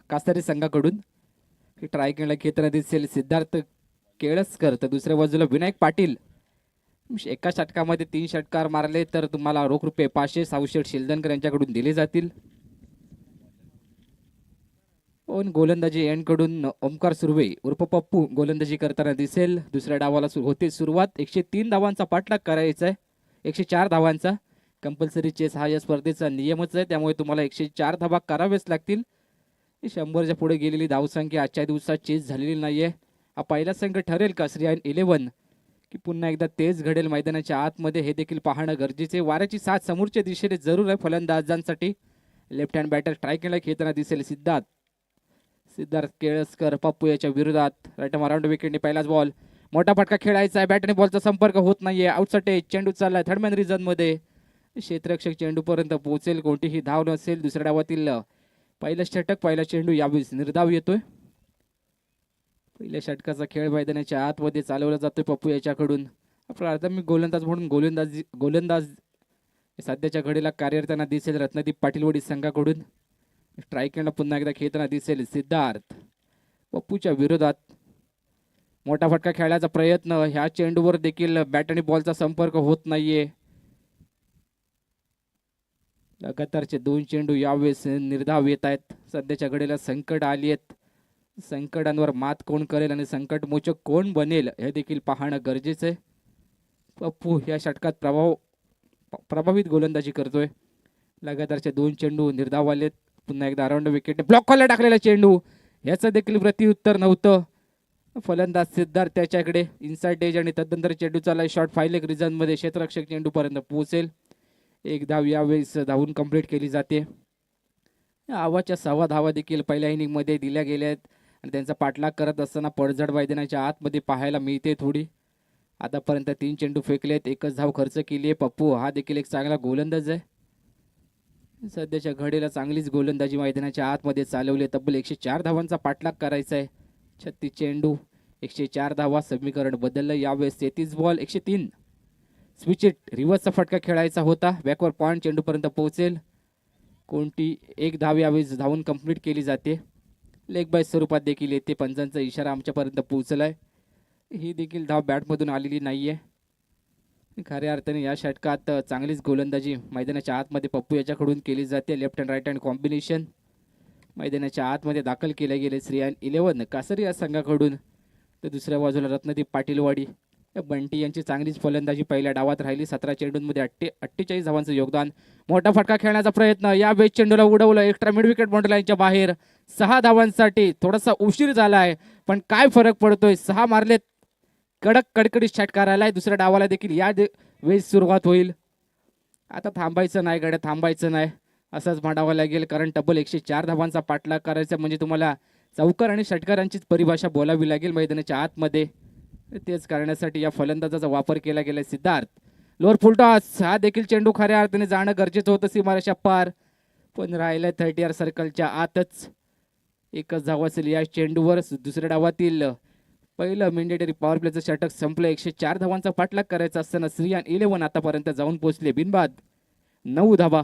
कासारी संघाकडून ट्राय केला घेताना दिसेल सिद्धार्थ केळसकर, तर दुसऱ्या बाजूला विनायक पाटील. एका षटकामध्ये 3 षटकार मारले तर तुम्हाला रोख रुपये 500 सावशेठ शिलदनकर यांच्याकडून दिले जातील. पण गोलंदाजी एंडकडून ओमकार सुर्वे उर्फ पप्पू गोलंदाजी करताना दिसेल. दुसऱ्या डावाला होते सुरुवात. 103 धावांचा पाठलाग करायचा आहे, 104 धावांचा. कंपल्सरी चेस हा या स्पर्धेचा नियमच आहे, त्यामुळे तुम्हाला 104 धावा करावेच लागतील. 100च्या पुढे गेलेली धावसंख्या आजच्या दिवसात चेस झालेली नाहीये. हा पहिला संघ ठरेल का श्रीयान 11 की पुन्हा एकदा तेच घडेल मैदानाच्या आतमध्ये, हे देखील पाहणं गरजेचे. वाऱ्याची साथ समोरच्या दिशेने जरूर आहे फलंदाजांसाठी. लेफ्ट हँड बॅटर ट्राय केला खेळताना दिसेल सिद्धार्थ केळसकर पप्पू याच्या विरोधात. राईट अराउंड विकेटने पहिलाच बॉल, मोठा फटका खेळायचा आहे. बॅट आणि बॉलचा संपर्क होत नाहीये. आउटसाइड एज, चेंडू चाललाय थर्ड मॅन रिझन मध्ये. क्षेत्ररक्षक चेंडूपर्यंत पोहोचेल, कोणतीही धाव नसेल. दुसऱ्या डावातील पहिलं षटक, पहिला चेंडू यावेळेस निर्धाव येतोय. पहिल्या षटकाचा खेळ मैदानाच्या आतमध्ये चालवला जातोय पप्पू याच्याकडून. प्राथमिक गोलंदाज म्हणून गोलंदाज सध्याच्या घडीला कार्यरताना दिसेल रत्नदीप पाटीलवाडी संघाकडून. स्ट्राईकला पुन्हा एकदा खेळताना दिसेल सिद्धार्थ पप्पूच्या विरोधात. मोठा फटका खेळण्याचा प्रयत्न, ह्या चेंडूवर देखील बॅट आणि बॉलचा संपर्क होत नाहीये. लगातारचे 2 चेंडू यावेळेस निर्धाव येत आहेत. सध्याच्या घडीला संकट आली आहेत. संकटांवर मात कोण करेल आणि संकटमोचक कोण बनेल हे देखील पाहणं गरजेचं आहे. पप्पू या षटकात प्रभावित गोलंदाजी करतोय. लगातारचे 2 चेंडू निर्धाव आलेत. पुन्हा एकदा अराउंड विकेट, ब्लॉक कॉलला टाकलेला चेंडू, याचं देखील प्रत्युत्तर नव्हतं. फलंदाज सिद्धार्थ त्याच्याकडे इनसाइड एज आणि तदनंतर चेंडू चाललाय शॉर्ट फाय लेग रिझन मध्ये. क्षेत्ररक्षक चेंडूपर्यंत पोहोचेल. 1 धाव यावेळेस धावून कंप्लीट केली जाते. आवाच्या 6 धावा देखील पहिल्या इनिंग मध्ये दिल्या गेल्या आहेत आणि त्यांचा पाठलाग करत असताना पडझड मैदानाच्या आतमध्ये पाहायला मिळते थोडी. आतापर्यंत 3 चेंडू फेकलेत, 1च धाव खर्च केली आहे. पप्पू हा देखील एक चांगला गोलंदाज आहे. सध्याच्या घडीला चांगलीच गोलंदाजी मैदानाच्या आतमध्ये चालवली. तब्बल 104 धावांचा पाठलाग करायचा आहे. 36 चेंडू 104 धावा, समीकरण बदललं. यावेळेस 33 बॉल 103. स्विच इट, रिव्हर्सचा फटका खेळायचा होता. बॅकवर पॉइंट चेंडूपर्यंत पोहोचेल. कोणती 1 धाव यावेळेस धावून कंप्लीट केली जाते. लेग बाय स्वरूपात देखील येते. पंचांचा इशारा आमच्यापर्यंत पोहोचलाय. ही देखील धाव बॅटमधून आलेली नाहीये. खऱ्या अर्थाने या षटकात चांगलीच गोलंदाजी मैदानाच्या आतमध्ये पप्पू याच्याकडून केली जाते. Left hand right hand combination मैदानाच्या आतमध्ये दाखल केले गेले श्रीयान 11 कासरी या संघाकडून. तर दुसऱ्या बाजूला रत्नदीप पाटीलवाडी बंटी यांची चांगलीच फलंदाजी पहिल्या डावात राहिली. 17 चेंडूंमध्ये 48 धावांचं योगदान. मोठा फटका खेळण्याचा प्रयत्न, या वेळेस चेंडूला उडवलं. एक्स्ट्रा मिड विकेट बॉन्ड लाईनच्या बाहेर. 6 धावांसाठी थोडासा उशीर झालाय, पण काय फरक पडतोय. 6 मारलेत. कडक कडकडीत षटकार आलाय. दुसऱ्या डावाला देखील या वेळेस सुरुवात होईल. आता थांबायचं नाही गड्या, थांबायचं नाही असंच म्हणावं लागेल, कारण तब्बल 104 धावांचा पाठलाग करायचा म्हणजे तुम्हाला चौकार आणि षटकारांचीच परिभाषा बोलावी लागेल मैदानाच्या आतमध्ये. तेच करण्यासाठी या फलंदाजाचा वापर केला गेला. सिद्धार्थ लोअर फुलटॉस, हा देखील चेंडू खऱ्या अर्थाने जाणं गरजेचं होतं सीमारेषा पार, पण राहिलं 30 सर्कलच्या आतच. 1च धाव असेल या चेंडूवर. दुसऱ्या डावातील पहिलं मॅन्डेटरी पॉवर प्लेचं षटक संपलं. 104 धावांचा पाठलाग करायचा असताना श्रीयान 11 आतापर्यंत जाऊन पोहोचले. बिनबाद 9 धावा.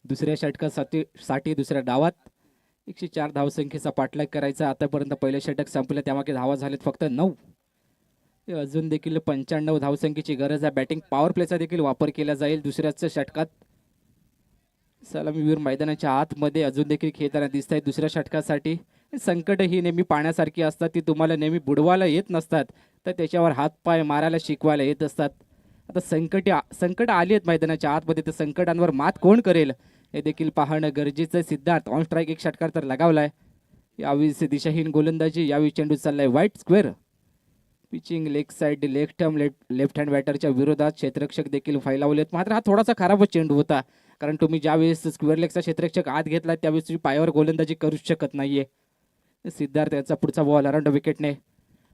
दुसऱ्या षटकासाठी दुसऱ्या डावात 104 धावसंख्येचा पाठलाग करायचा. आतापर्यंत पहिलं षटक संपलं, त्यामागे धावा झालेत फक्त 9. अजून देखील 95 धावसंख्येची गरज आहे. बॅटिंग पॉवर प्लेचा देखील वापर केला जाईल दुसऱ्याच षटकात. सलामीवीर मैदानाच्या आतमध्ये अजून देखील खेळताना दिसत आहेत. दुसऱ्या षटकासाठी संकट ही नेहमी पाण्यासारखी असतात, ती तुम्हाला नेहमी बुडवायला येत नसतात, तर त्याच्यावर हातपाय मारायला शिकवायला येत असतात. आता संकट आली आहेत मैदानाच्या आतमध्ये, तर संकटांवर मात कोण करेल हे देखील पाहणं गरजेचं आहे. सिद्धार्थ ऑन स्ट्राईक 1 षटकार तर लगावलाय. यावेळी दिशाहीन गोलंदाजी, यावेळी चेंडू चाललाय white square. Pitching leg side left arm left hand बॅटरच्या विरोधात क्षेत्ररक्षक देखील फैलावलेत. मात्र हा थोडासा खराबच चेंडू होता, कारण तुम्ही ज्यावेळेस स्क्वेअर लेगचा क्षेत्ररक्षक आत घेतला त्यावेळेस तुम्ही पायावर गोलंदाजी करूच शकत नाहीये. सिद्धार्थ याचा पुढचा बॉल अराउंड विकेटने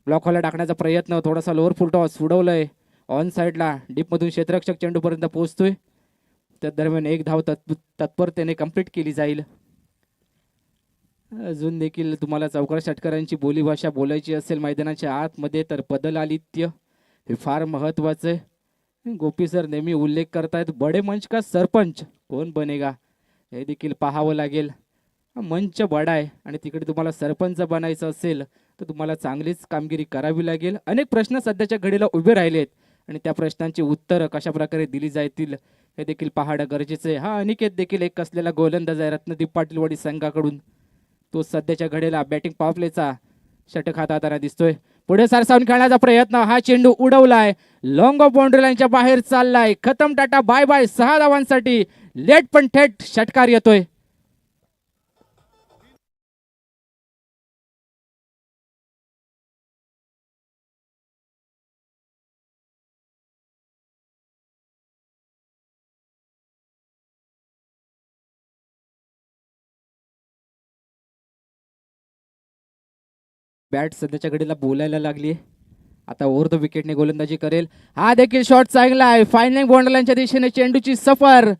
ब्लॉक हॉलला टाकण्याचा प्रयत्न, थोडासा लोअर फुल टॉस उडवलंय ऑन साईडला, डीपमधून क्षेत्ररक्षक चेंडूपर्यंत पोहोचतोय. त्या दरम्यान एक धाव तत्परतेने कंप्लीट केली जाईल. अजून देखील तुम्हाला चौकार षटकारांची बोलीभाषा बोलायची असेल मैदानाच्या आतमध्ये तर बदलालित्य हे फार महत्वाचं आहे. गोपी सर नेहमी उल्लेख करतायत, बडे मंच का सरपंच कोण बनेगा हे देखील पाहावं लागेल. मंच बडा आहे आणि तिकडे तुम्हाला सरपंच बनायचं असेल तर तुम्हाला चांगलीच कामगिरी करावी लागेल. अनेक प्रश्न सध्याच्या घडीला उभे राहिलेत आणि त्या प्रश्नांची उत्तरं कशा प्रकारे दिली जातील हे देखील पाहणं गरजेचं आहे. हा अनिकेत देखील एक कसलेला गोलंदाज आहे रत्नदीप पाटीलवाडी संघाकडून. तो सध्याच्या घडीला बॅटिंग पॉवर प्लेचा षटक हाताळताना दिसतोय. पुढे सरसावून खेळण्याचा प्रयत्न, हा चेंडू उडवलाय, लॉंग ऑफ बाउंड्री लाईनच्या बाहेर चाललाय. खतम टाटा बाय बाय. 6 धावांसाठी लेट पण थेट षटकार येतोय. बॅट सध्याच्या घडीला बोलायला लागली. आता ओव्हर द विकेटने गोलंदाजी करेल. हा देखील शॉट चांगला आहे. फायनलिंग बॉन्डलांच्या दिशेने चेंडूची सफर.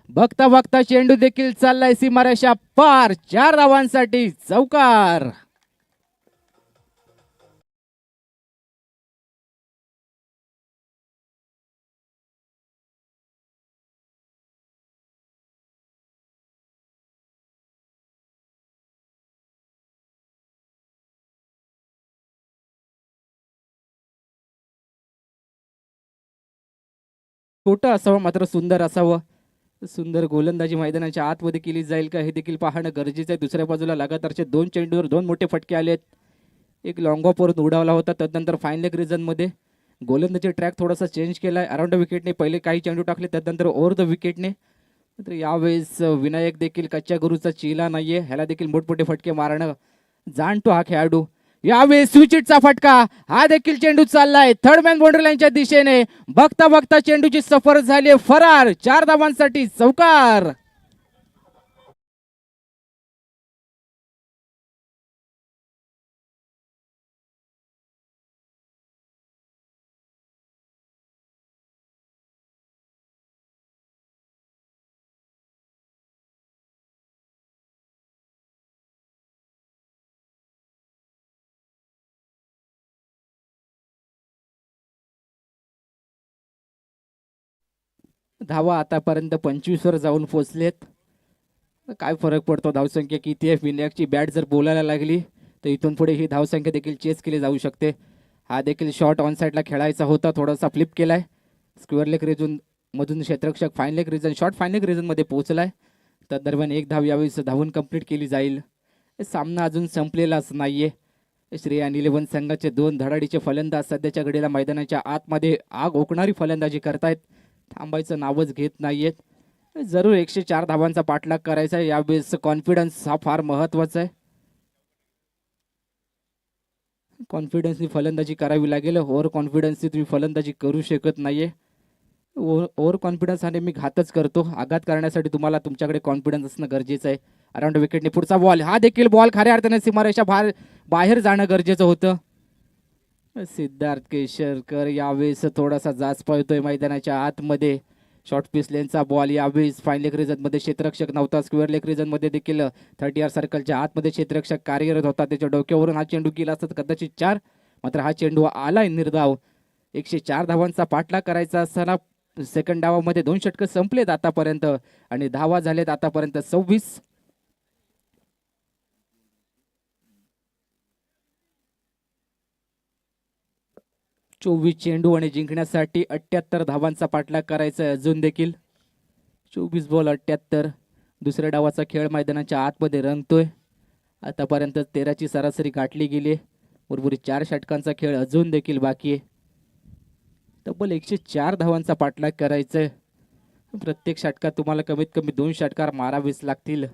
बघता बघता चेंडू देखील चाललाय सीमारेषा पार. 4 धावांसाठी चौकार. छोटं असावं मात्र सुंदर असावं. सुंदर गोलंदाजी मैदानाच्या आतमध्ये केली जाईल का हे देखील पाहणं गरजेचं आहे. दुसऱ्या बाजूला लगातारचे 2 चेंडूवर 2 मोठे फटके आलेत. एक लॉंग ऑफ वरून उडावला होता, त्यानंतर फाईन लेग मध्ये गोलंदाजी ट्रॅक थोडासा चेंज केलाय. अराउंड विकेटने पहिले काही चेंडू टाकले, त्यानंतर ओव्हर द विकेटने. तर यावेळेस विनायक देखील कच्च्या गुरुचा चिला नाहीये, ह्याला देखील मोठमोठे फटके मारणं जाणतो हा खेळाडू. यावेळेस स्विचिटचा फटका, हा देखील चेंडू चाललाय थर्ड मॅन बाउंड्री लाईनच्या दिशेने. बघता बघता चेंडूची सफर झाली फरार. 4 धावांसाठी चौकार. धावा आतापर्यंत 25 वर जाऊन पोहोचलेत. काय फरक पडतो धावसंख्या किती आहे. विनायकची बॅट जर बोलायला लागली तर इथून पुढे ही धावसंख्या देखील चेस केली जाऊ शकते. हा देखील शॉट ऑन साईडला खेळायचा होता, थोडासा फ्लिप केलाय. स्क्वेअर लेग रिजन मधून क्षेत्ररक्षक fine leg region short fine leg रिजनमध्ये पोहोचलाय. त्या दरम्यान एक धाव यावेळेस धावून कंप्लीट केली जाईल. सामना अजून संपलेलाच नाहीये. श्री आणि 11 संघाचे 2 धडाडीचे फलंदाज सध्याच्या घडीला मैदानाच्या आतमध्ये आग ओकणारी फलंदाजी करतायत. थांबायचं नावच घेत नाहीयेत. जरूर 104 धावांचा पाठलाग करायचा आहे. यावेळेस कॉन्फिडन्स हा फार महत्वाचा आहे. कॉन्फिडन्सनी फलंदाजी करावी लागेल. ओव्हर कॉन्फिडन्सनी तुम्ही फलंदाजी करू शकत नाहीये. ओव्हर कॉन्फिडन्स हा नेहमी घातच करतो. आघात करण्यासाठी तुम्हाला तुमच्याकडे कॉन्फिडन्स असणं गरजेचं आहे. अराउंड विकेटने पुढचा बॉल, हा देखील बॉल खऱ्या अर्थाने सीमारेषा बाहेर जाणं गरजेचं होतं. सिद्धार्थ केशरकर यावेळेस थोडासा जाच पळतोय मैदानाच्या आतमध्ये. शॉर्ट पिच लेनचा बॉल यावेळेस फाईन लेग रिजन मध्ये क्षेत्ररक्षक नव्हता. स्क्वेअर लेग रिजन मध्ये देखील 30 सर्कलच्या आतमध्ये क्षेत्ररक्षक कार्यरत होता. त्याच्या डोक्यावरून हा चेंडू गेला असता कदाचित 4, मात्र हा चेंडू आलाय निर्धाव. 104 धावांचा पाठलाग करायचा असताना सेकंड डावामध्ये 2 षटकं संपलेत आतापर्यंत आणि धावा झालेत आतापर्यंत 26. चोवीस चेंडू आणि जिंकण्यासाठी 78 धावांचा पाठलाग करायचा आहे अजून देखील. 24 बॉल 78. दुसऱ्या डावाचा खेळ मैदानाच्या आतमध्ये रंगतोय. आतापर्यंत 13ची सरासरी गाठली गेली. उर्वरित 4 षटकांचा खेळ अजून देखील बाकी आहे. तब्बल 104 धावांचा पाठलाग करायचा आहे. प्रत्येक षटकात तुम्हाला कमीत कमी 2 षटकार मारावेच लागतील.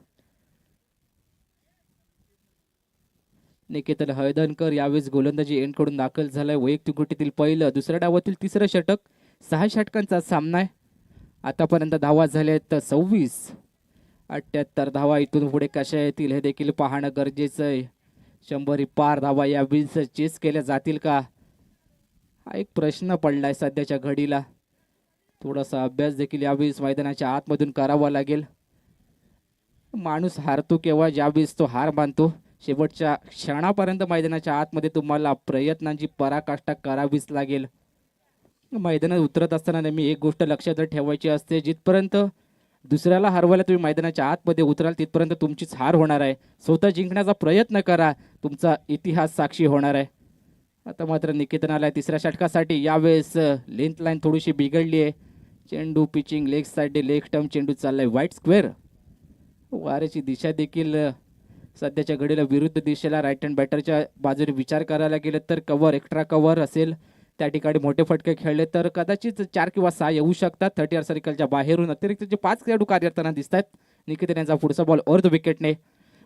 निकेतन हळदणकर यावेळेस गोलंदाजी एंड कडून दाखल झालाय. वैयक्तिक गुटीतील पहिलं, दुसऱ्या डावातील तिसरं षटक. 6 षटकांचा सामना आहे. आतापर्यंत धावा झाल्या आहेत 26. 78 धावा इथून पुढे कशा येतील हे देखील पाहणं गरजेचं आहे. 100 पार धावा यावेळेस चेस केल्या जातील का, हा एक प्रश्न पडलाय सध्याच्या घडीला. थोडासा अभ्यास देखील यावेळेस मैदानाच्या आतमधून करावा लागेल. माणूस हारतो केव्हा, ज्यावेळेस तो हार मानतो. शेवटच्या क्षणापर्यंत मैदानाच्या आतमध्ये तुम्हाला प्रयत्नांची पराकाष्ठा करावीच लागेल. मैदानात उतरत असताना नेहमी एक गोष्ट लक्षात ठेवायची असते, जिथपर्यंत दुसऱ्याला हरवायला तुम्ही मैदानाच्या आतमध्ये उतराल तिथपर्यंत तुमचीच हार होणार आहे. स्वतः जिंकण्याचा प्रयत्न करा, तुमचा इतिहास साक्षी होणार आहे. आता मात्र निकेतन आलाय तिसऱ्या षटकासाठी. यावेळेस लेंथ लाईन थोडीशी बिघडली आहे. चेंडू pitching leg side, leg term चेंडू चाललाय व्हाईट स्क्वेअर. वाऱ्याची दिशा देखील सध्याच्या घडीला विरुद्ध दिशेला राईट हँड बॅटरच्या बाजूने विचार करायला गेलं तर कव्हर, एक्स्ट्रा कव्हर असेल त्या ठिकाणी मोठे फटके खेळले तर कदाचित 4 किंवा 6 येऊ शकतात. 30 सर्कलच्या बाहेरून अतिरिक्त जे 5 खेळाडू कार्यरताना दिसत आहेत. निकेतन यांचा पुढचा बॉल अर्ध विकेटने.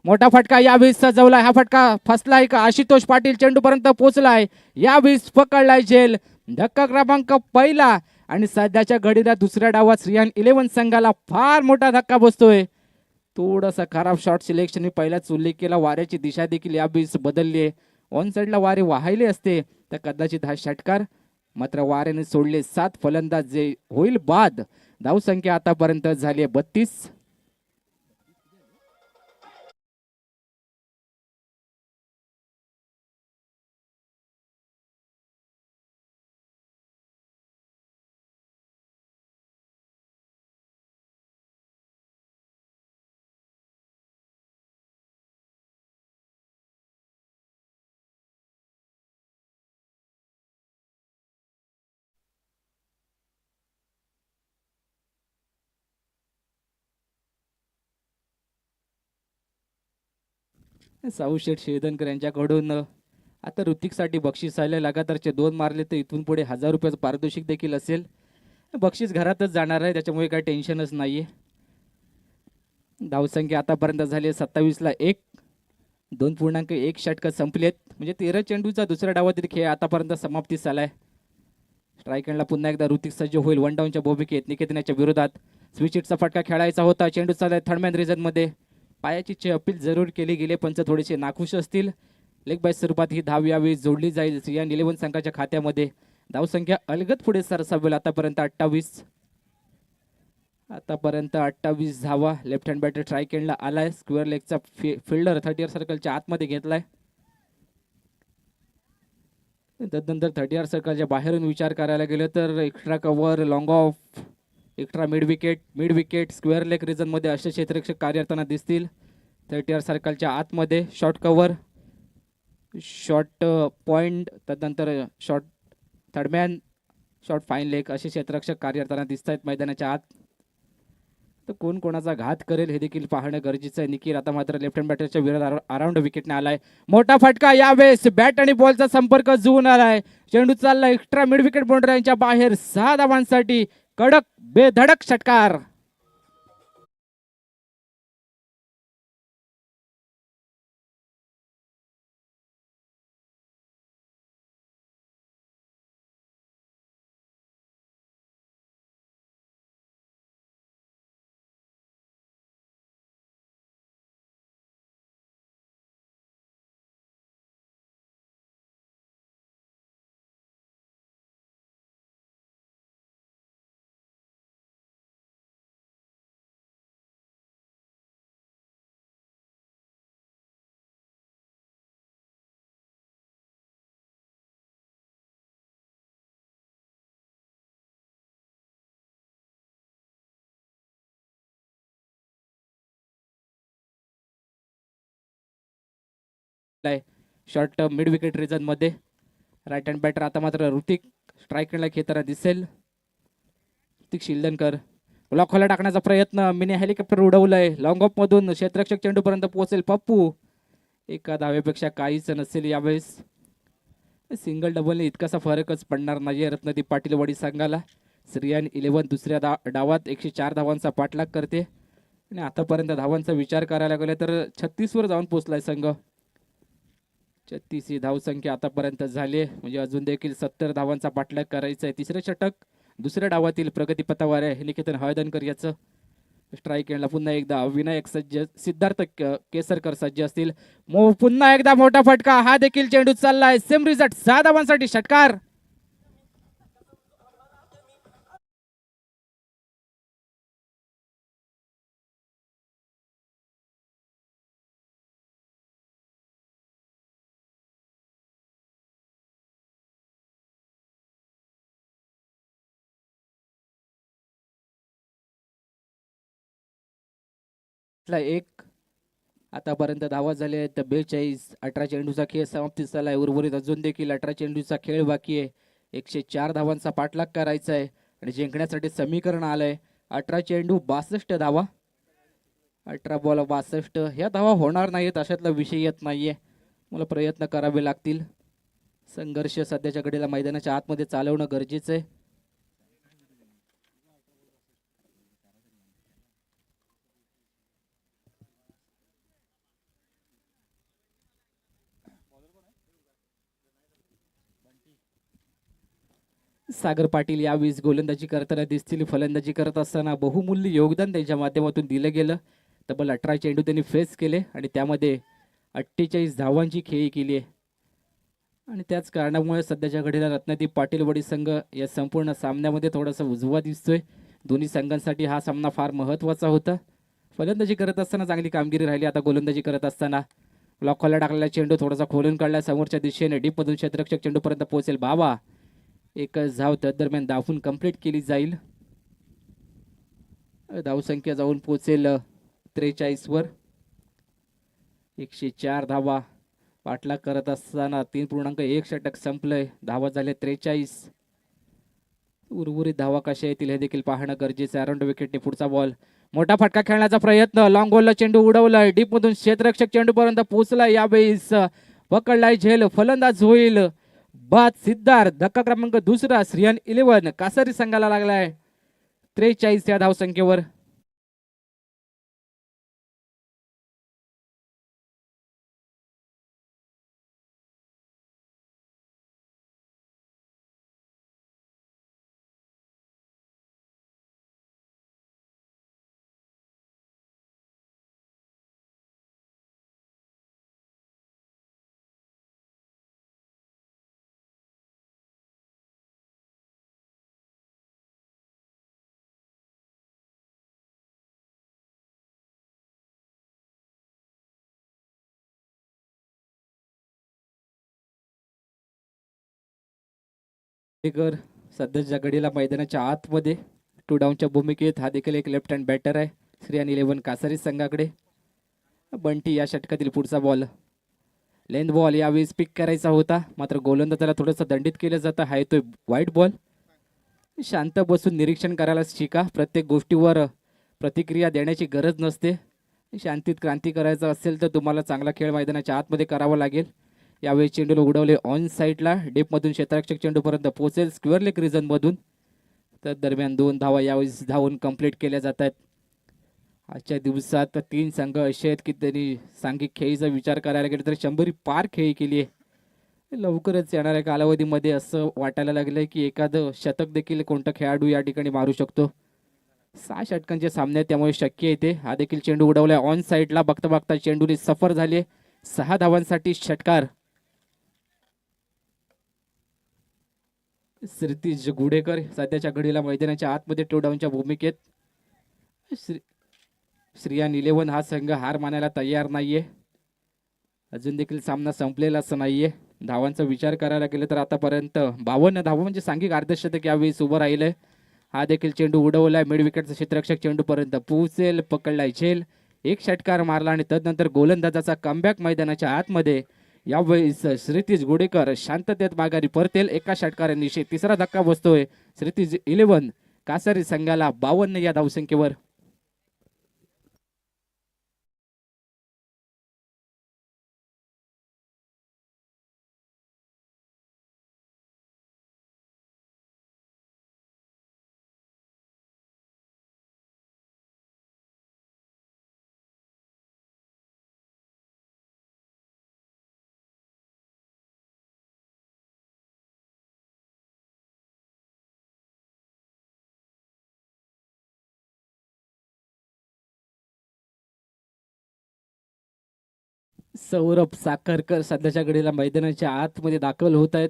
मोठा फटका यावेळेस सजवलाय. हा फटका फसलाय का, आशुतोष पाटील चेंडूपर्यंत पोहोचलाय. यावेळेस पकडलाय झेल. धक्का क्रमांक पहिला आणि सध्याच्या घडीला दुसऱ्या डावात श्रीयान 11 संघाला फार मोठा धक्का बसतोय. थोडासा खराब शॉट सिलेक्शन मी पहिलाच उल्लेख केला. वाऱ्याची दिशा देखील यावेळेस बदलली आहे. ऑन साईडला वारे वाहायले असते तर कदाचित हा षटकार, मात्र वाऱ्याने सोडले 7 फलंदाज, जे होईल बाद. धावसंख्या आतापर्यंत झाली आहे 32. साऊ शेठ शेळदणकर यांच्याकडून आता ऋतिकसाठी बक्षीस आले. लगातारचे 2 मारले तर इथून पुढे 1000 रुपयाचं पारितोषिक देखील असेल. बक्षीस घरातच जाणार आहे, त्याच्यामुळे काही टेन्शनच नाहीये. धावसंख्या आतापर्यंत झाली 27ला 1. 2.1 षटकं संपलेत, म्हणजे 13 चेंडूचा दुसऱ्या डावातील खेळ आतापर्यंत समाप्तीस आलाय. स्ट्राईक एंडला पुन्हा एकदा ऋतिक सज्ज होईल. 1 डाऊनच्या भूमिकेत निकेतनाच्या विरोधात. स्विच हिटचा फटका खेळायचा होता. चेंडू चाललाय थर्ड मॅन रिझन मध्ये. पायाची अपील जरूर केली गेली, पंच थोडेसे नाखुश असतील. लेग बाय स्वरूपात ही धाव यावेळी जोडली जाईल श्रीयान 11 संघाच्या खात्यामध्ये. धावसंख्या अलगद पुढे सरसावेल. आतापर्यंत 28. आतापर्यंत 28 धावा. लेफ्ट हँड बॅटर स्ट्राईक एंडला आलाय. स्क्वेअर लेगचा फिल्डर 30 सर्कलच्या आतमध्ये घेतलाय. त्यानंतर 30 सर्कलच्या बाहेरून विचार करायला गेलं तर extra cover, long off, extra mid wicket, square leg region मध्ये असे क्षेत्ररक्षक कार्यरताना दिसतील. 30 सर्कलच्या आतमध्ये शॉर्ट कव्हर, शॉर्ट पॉइंट, त्यानंतर short third man, short fine leg असे क्षेत्ररक्षक कार्यरताना दिसत आहेत मैदानाच्या आत. तर कोण कोणाचा घात करेल हे देखील पाहणं गरजेचं आहे. निखिल आता मात्र लेफ्ट हँड बॅटरच्या विरोधात अराउंड विकेटने आलाय. मोठा फटका यावेळेस बॅट आणि बॉलचा संपर्क जुळून आलाय. चेंडू चालला एक्स्ट्रा मिड विकेट बाउंड्रीच्या बाहेर. 6 धावांसाठी कडक बेधडक षटकार. शॉर्ट मिड विकेट रिजन मध्ये राईट हँड बॅटर. आता मात्र ऋतिक स्ट्राईक ला खेळताना दिसेल. ऋतिक शिल्दनकर ब्लॉक खोला टाकण्याचा प्रयत्न. मिनी हेलिकॉप्टर उडवलंय. लॉंग ऑफ मधून क्षेत्ररक्षक चेंडू पर्यंत पोहोचेल पप्पू. एका धावेपेक्षा काहीच नसेल यावेळेस. सिंगल डबलने इतकासा फरकच पडणार नाहीये रत्नदीप पाटील वडी संघाला. श्रीयान 11 दुसऱ्या डावात 104 धावांचा पाठलाग करते आणि आतापर्यंत धावांचा विचार करायला गेला तर 36 वर जाऊन पोहोचलाय संघ. 36 ही धावसंख्या आतापर्यंत झाली आहे. म्हणजे अजून देखील 70 धावांचा पाठलाग करायचा आहे. तिसरे षटक दुसऱ्या डावातील प्रगतीपथावर आहे निकेतन हळदणकर याचं. स्ट्राईक एंडला पुन्हा एकदा विनायक सज्ज, सिद्धार्थ केसरकर सज्ज असतील. पुन्हा एकदा मोठा फटका, हा देखील चेंडू चाललाय. सेम रिझल्ट, 6 धावांसाठी षटकार. एक आतापर्यंत धावा झाले आहेत 42. 18 चेंडूचा खेळ समाप्तीस झालाय. उर्वरित अजून देखील 18 चेंडूचा खेळ बाकी आहे. 104 धावांचा पाठलाग करायचा आहे आणि जिंकण्यासाठी समीकरण आलंय 18 चेंडू 62 धावा. 18 बॉल 62. ह्या धावा होणार नाहीत अशातला विषय येत नाहीये. मला प्रयत्न करावे लागतील. संघर्ष सध्याच्या घडीला मैदानाच्या आतमध्ये चालवणं गरजेचं आहे. सागर पाटील यावेळेस गोलंदाजी करताना दिसतील. फलंदाजी करत असताना बहुमूल्य योगदान त्यांच्या माध्यमातून दिलं गेलं. तब्बल 18 चेंडू त्यांनी फेस केले आणि त्यामध्ये 48 धावांची खेळी केली आहे. आणि त्याच कारणामुळे सध्याच्या घडीला रत्नदीप पाटीलवाडी संघ या संपूर्ण सामन्यामध्ये थोडासा उजवा दिसतोय. दोन्ही संघांसाठी हा सामना फार महत्त्वाचा होता. फलंदाजी करत असताना चांगली कामगिरी राहिली. आता गोलंदाजी करत असताना ब्लॉक खाली टाकलेला चेंडू थोडासा खोलून काढला समोरच्या दिशेने. डीपमधून क्षेत्ररक्षक चेंडूपर्यंत पोहोचेल. बाबा एकच धाव दरम्यान धावून कंप्लीट केली जाईल. धावसंख्या जाऊन पोहोचेल 43 वर. 104 धावा पाठलाग करत असताना 3.1 षटक संपलंय. धावा झाले 43. उर्वरित धावा कशा येतील हे देखील पाहणं गरजेचं आहे. अराउंड विकेटने पुढचा बॉल, मोठा फटका खेळण्याचा प्रयत्न, लॉंग बॉलला चेंडू उडवलाय. डीप मधून क्षेत्ररक्षक चेंडूपर्यंत पोहोचलाय. यावेळेस पकडलाय झेल, फलंदाज होईल बाद सिद्धार्थ. धक्का क्रमांक दुसरा श्रियान 11 कासारी संघाला लागलाय 43 या धावसंख्येवर. सध्याच्या घडीला मैदानाच्या आतमध्ये 2 डाऊनच्या भूमिकेत. हा देखील एक लेफ्ट हँड बॅटर आहे. श्रियान 11 कासारी संघाकडे. बंटी या षटकातील पुढचा बॉल, लेंथ बॉल यावेळेस पिक करायचा होता, मात्र गोलंदाजाला थोडंसं दंडित केलं जातं. हा येतोय वाईट बॉल. शांत बसून निरीक्षण करायला शिका. प्रत्येक गोष्टीवर प्रतिक्रिया देण्याची गरज नसते. शांतीत क्रांती करायचं असेल तर तुम्हाला चांगला खेळ मैदानाच्या आतमध्ये करावा लागेल. यावेळी चेंडूला उडवले ऑन साईडला. डीपमधून क्षेत्ररक्षक चेंडूपर्यंत पोहोचेल स्क्वेअर लेग रिझनमधून. तर दरम्यान 2 धावा यावेळेस धावून कंप्लीट केल्या जात आहेत. आजच्या दिवसात 3 संघ असे आहेत की त्यांनी सांघिक खेळीचा विचार करायला गेले तर 100 पार खेळी केली आहे. लवकरच येणाऱ्या कालावधीमध्ये असं वाटायला लागलंय की एखादं शतक देखील कोणता खेळाडू या ठिकाणी मारू शकतो. 6 षटकांचे सामने त्यामुळे शक्य येते. हा देखील चेंडू उडवलाय ऑन साईडला. बघता बघता चेंडूने सफर झाली. 6 धावांसाठी षटकार. श्रीतीश गुडेकर सध्याच्या घडीला मैदानाच्या आतमध्ये 2 डाऊनच्या भूमिकेत. श्रियान 11 हा संघ हार मानायला तयार नाहीये. अजून देखील सामना संपलेला असं नाहीये. धावांचा विचार करायला गेलं तर आतापर्यंत 52 धावा म्हणजे सांघिक अर्धशतक यावेळेस उभं राहिलंय. हा देखील चेंडू उडवलाय. मिड विकेटचा क्षेत्ररक्षक चेंडूपर्यंत पोहोचेल. पकडलाय झेल. एक षटकार मारला आणि तदनंतर गोलंदाजाचा कमबॅक मैदानाच्या आतमध्ये. यावेळेस श्रीतीश गुडेकर शांततेत माघारी परतेल. एका षटकारानिशी तिसरा धक्का बसतोय श्रीतीश 11 कासारी संघाला 52 या धावसंख्येवर. सौरभ साखरकर सध्याच्या घडीला मैदानाच्या आतमध्ये दाखल होत आहेत.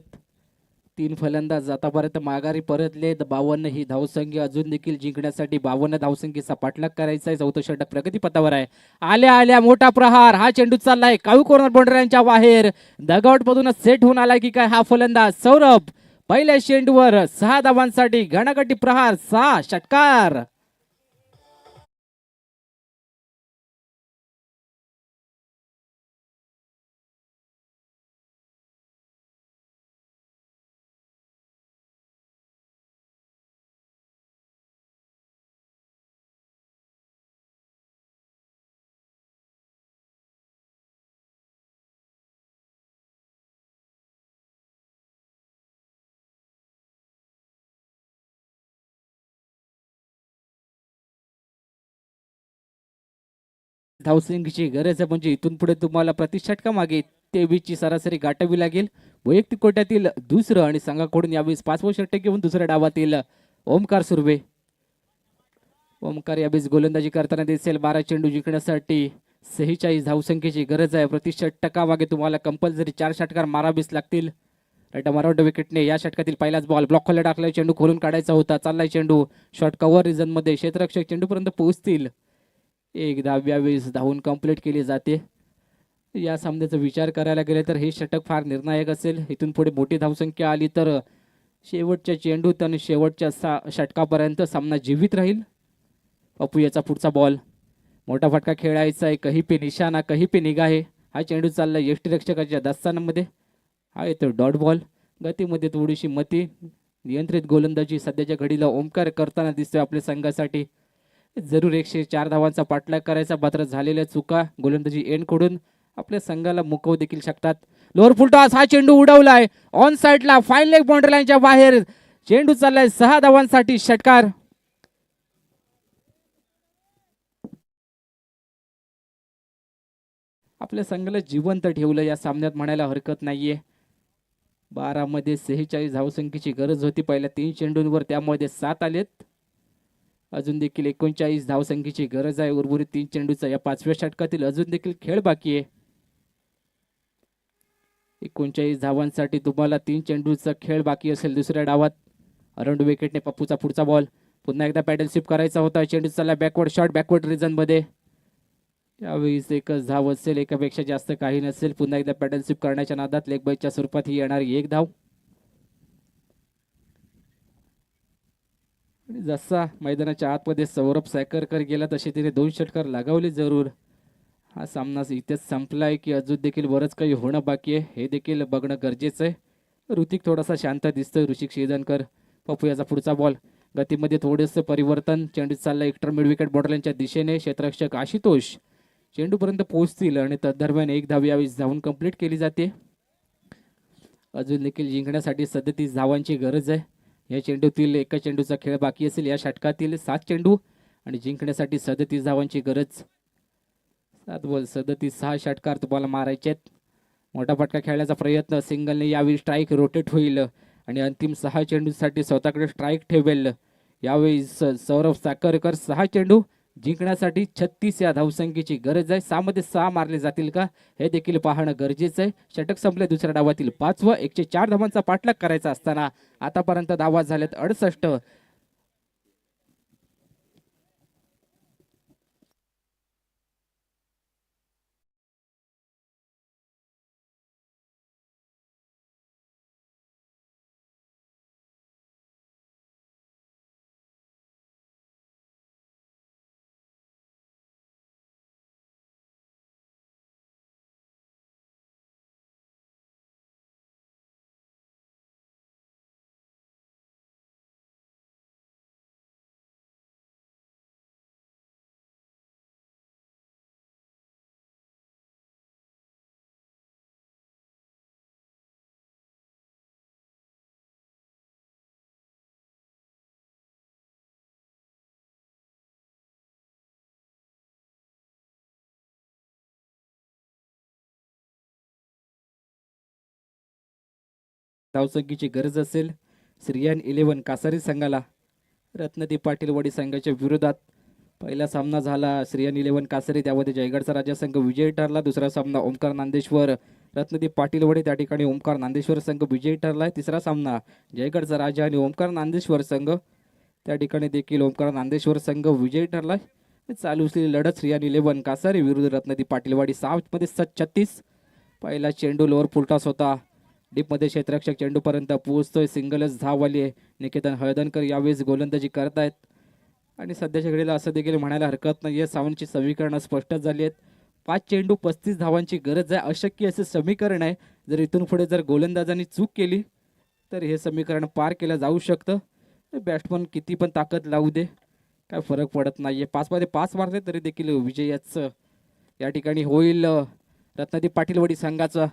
3 फलंदाज आतापर्यंत माघारी परतलेत. 52 ही धावसंख्या अजून देखील जिंकण्यासाठी 52 धावसंख्येचा पाठलाग करायचा आहे. चौथं षटक प्रगतीपथावर आहे. आल्या आल्या मोठा प्रहार, हा चेंडू चाललाय काळू कॉर्नर बाउंड्रीच्या बाहेर. डगआउट मधूनच सेट होऊन आलाय की काय हा फलंदाज सौरभ. पहिल्या चेंडूवर 6 धावांसाठी घणाघाती प्रहार, 6 षटकार. धावसंख्येची गरज आहे म्हणजे इथून पुढे तुम्हाला प्रति षटका मागे 23 ची सरासरी गाठावी लागेल. वैयक्तिक कोट्यातील दुसरं आणि संघाकडून यावेळेस 5वं षटक घेऊन दुसऱ्या डावातील ओमकार सुर्वे. ओमकार यावेळेस गोलंदाजी करताना दिसेल. 12 चेंडू जिंकण्यासाठी 46 धावसंख्येची गरज आहे. प्रति षटका मागे तुम्हाला कंपल्सरी 4 षटकार मारावेच लागतील. राईट मारावड विकेटने या षटकातील पहिलाच बॉल ब्लॉक खोला टाकलाय. चेंडू खोलून काढायचा होता. चाललाय चेंडू शॉर्ट कव्हर रिझन मध्ये. क्षेत्ररक्षक चेंडूपर्यंत पोहोचतील. एक धाव यावेळेस धावून कंप्लीट केली जाते. या सामन्याचा विचार करायला गेले तर हे षटक फार निर्णायक असेल. इथून पुढे मोठी धावसंख्या आली तर शेवटच्या चेंडूत आणि शेवटच्या षटकापर्यंत सामना जीवित राहील. अपू याचा पुढचा बॉल, मोठा फटका खेळायचा आहे. कही पे निशाणा कही पे निगाहे. हा चेंडू चालला यष्टीरक्षकाच्या दस्तानामध्ये. हा येतो डॉट बॉल. गतीमध्ये थोडीशी मती, नियंत्रित गोलंदाजी सध्याच्या घडीला ओमकार करताना दिसतोय आपल्या संघासाठी. जरूर 104 धावांचा पाठलाग करायचा, मात्र झालेल्या चुका गोलंदाजी एंडकडून आपल्या संघाला मुकवू देखील शकतात. लोअर फुल टॉस, हा चेंडू उडवलाय ऑन साइडला, फाईन लेग बाउंड्री लाईनच्या बाहेर. चेंडू चाललाय 6 धावांसाठी षटकार. आपल्या संघाला जिवंत ठेवलं या सामन्यात म्हणायला हरकत नाहीये. 12 मध्ये 46 धावसंख्येची गरज होती पहिल्या 3 चेंडूंवर, त्यामध्ये 7 आलेत. अजून देखील 39 धावसंख्येची गरज आहे उर्वरित 3 चेंडूचा या 5व्या षटकातील. अजून देखील खेळ बाकी आहे. 39 धावांसाठी तुम्हाला 3 चेंडूचा खेळ बाकी असेल दुसऱ्या डावात. अराउंड विकेटने पप्पूचा पुढचा बॉल. पुन्हा एकदा पॅडल स्विप करायचा होता. चेंडू चालला बॅकवर्ड शॉट, बॅकवर्ड रिजन मध्ये. यावेळेस एकच धाव असेल, एकापेक्षा जास्त काही नसेल. पुन्हा एकदा पॅडल स्विप करण्याच्या नादात लेग बाईच्या स्वरूपात ही येणारी एक धाव. जसा मैदानाच्या आतमध्ये सौरभ साखरकर गेला तसे तिने 2 षटकार लगावले जरूर. हा सामना इथेच संपलाय की अजून देखील बरंच काही होणं बाकी आहे हे देखील बघणं गरजेचं आहे. ऋतिक थोडासा शांत दिसतोय. ऋषिक शेजनकर. पप्पू याचा पुढचा बॉल. गतीमध्ये थोडेसे परिवर्तन. चेंडू चालला एक्स्ट्रा मिड विकेट बॉर्डरलाईनच्या दिशेने. क्षेत्ररक्षक आशुतोष चेंडूपर्यंत पोहोचतील आणि तदरम्यान एक धाव यावेळी धावून कंप्लीट केली जाते. अजून देखील जिंकण्यासाठी 37 धावांची गरज आहे. या चेंडूतील एका चेंडूचा खेळ बाकी असेल. या षटकातील 7 चेंडू आणि जिंकण्यासाठी 37 धावांची गरज. 7 बॉल 37, 6 षटकार तुम्हाला मारायचे आहेत. मोठा फटका खेळण्याचा प्रयत्न. सिंगलने यावेळी स्ट्राईक रोटेट होईल आणि अंतिम 6 चेंडूसाठी स्वतःकडे स्ट्राईक ठेवेल. यावेळी सौरभ साखरकर 6 चेंडू जिंकण्यासाठी 36 या धावसंख्येची गरज आहे. 6 मध्ये 6 मारले जातील का हे देखील पाहणं गरजेचं आहे. षटक संपले दुसऱ्या डावातील 5वं. 104 धावांचा पाठलाग करायचा असताना आतापर्यंत धावा झाल्यात 68. धावसंख्येची गरज असेल श्रियान 11 कासारी संघाला. रत्नदीप पाटील वडी संघाच्या विरोधात पहिला सामना झाला श्रीयन 11 कासरी, त्यामध्ये जयगडचा राजा संघ विजयी ठरला. दुसरा सामना ओमकार नांदेश्वर रत्नदीप पाटीलवाडी, त्या ठिकाणी ओमकार नांदेश्वर संघ विजयी ठरलाय. तिसरा सामना जयगडचा राजा आणि ओमकार नांदेश्वर संघ, त्या ठिकाणी देखील ओमकार नांदेश्वर संघ विजयी ठरलाय. चालू असलेली लढत श्रीयन 11 कासारी विरुद्ध रत्नदीप पाटीलवाडी. 6 मध्ये 36. पहिला चेंडू लोअर फुलटॉस होता. डीपमध्ये क्षेत्ररक्षक चेंडूपर्यंत पोहोचतोय. सिंगलच धाव आली आहे. निकेतन हळदणकर यावेळेस गोलंदाजी करतायत आणि सध्याच्या घडीला असं देखील म्हणायला हरकत नाहीये, साऊंडची समीकरणं स्पष्ट झाली आहेत. 5 चेंडू 35 धावांची गरज आहे, अशक्य असे समीकरण आहे. जर इथून पुढे जर गोलंदाजांनी चूक केली तर हे समीकरण पार केलं जाऊ शकतं. बॅट्समन किती पण ताकद लावू दे, काय फरक पडत नाहीये. 5 मध्ये 5 मारले तरी देखील विजयाचं या ठिकाणी होईल रत्नदीप पाटीलवाडी संघाचा.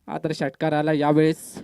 आता षटकार आला यावेळेस.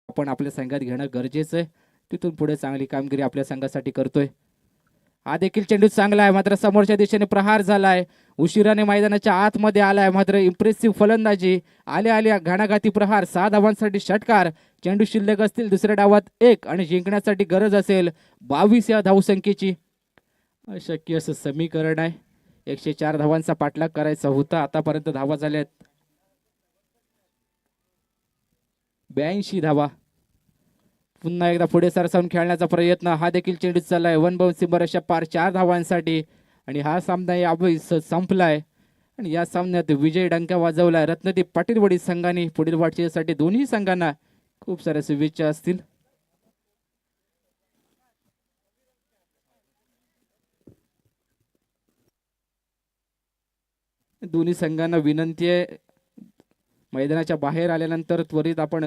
आपण आपल्या संघात घेणं गरजेचं आहे. तिथून पुढे चांगली कामगिरी आपल्या संघासाठी करतोय. हा देखील चेंडू चांगला आहे, मात्र समोरच्या दिशेने प्रहार झालाय. उशिराने मैदानाच्या आतमध्ये आलाय, मात्र इम्प्रेसिव्ह फलंदाजी. आल्या घाणाघाती प्रहार. 6 धावांसाठी षटकार. चेंडू शिल्लक असतील दुसऱ्या डावात 1 आणि जिंकण्यासाठी गरज असेल 22 या धावसंख्येची. अशक्य असं समीकरण आहे. 104 धावांचा पाठलाग करायचा होता. आतापर्यंत धावा झाल्यात 82 धावा. पुन्हा एकदा पुढे सरसावून खेळण्याचा प्रयत्न. हा देखील चेंडू चाललाय 1 बाउन्सी बऱ्याचशा पार 4 धावांसाठी आणि हा सामना यावेळी संपलाय. आणि या सामन्यात विजय डंका वाजवलाय रत्नदीप पाटीलवाडी संघाने. पुढील वाटचालीसाठी दोन्ही संघांना खूप साऱ्या शुभेच्छा असतील. दोन्ही संघांना विनंती आहे, मैदानाच्या बाहेर आल्यानंतर त्वरित आपण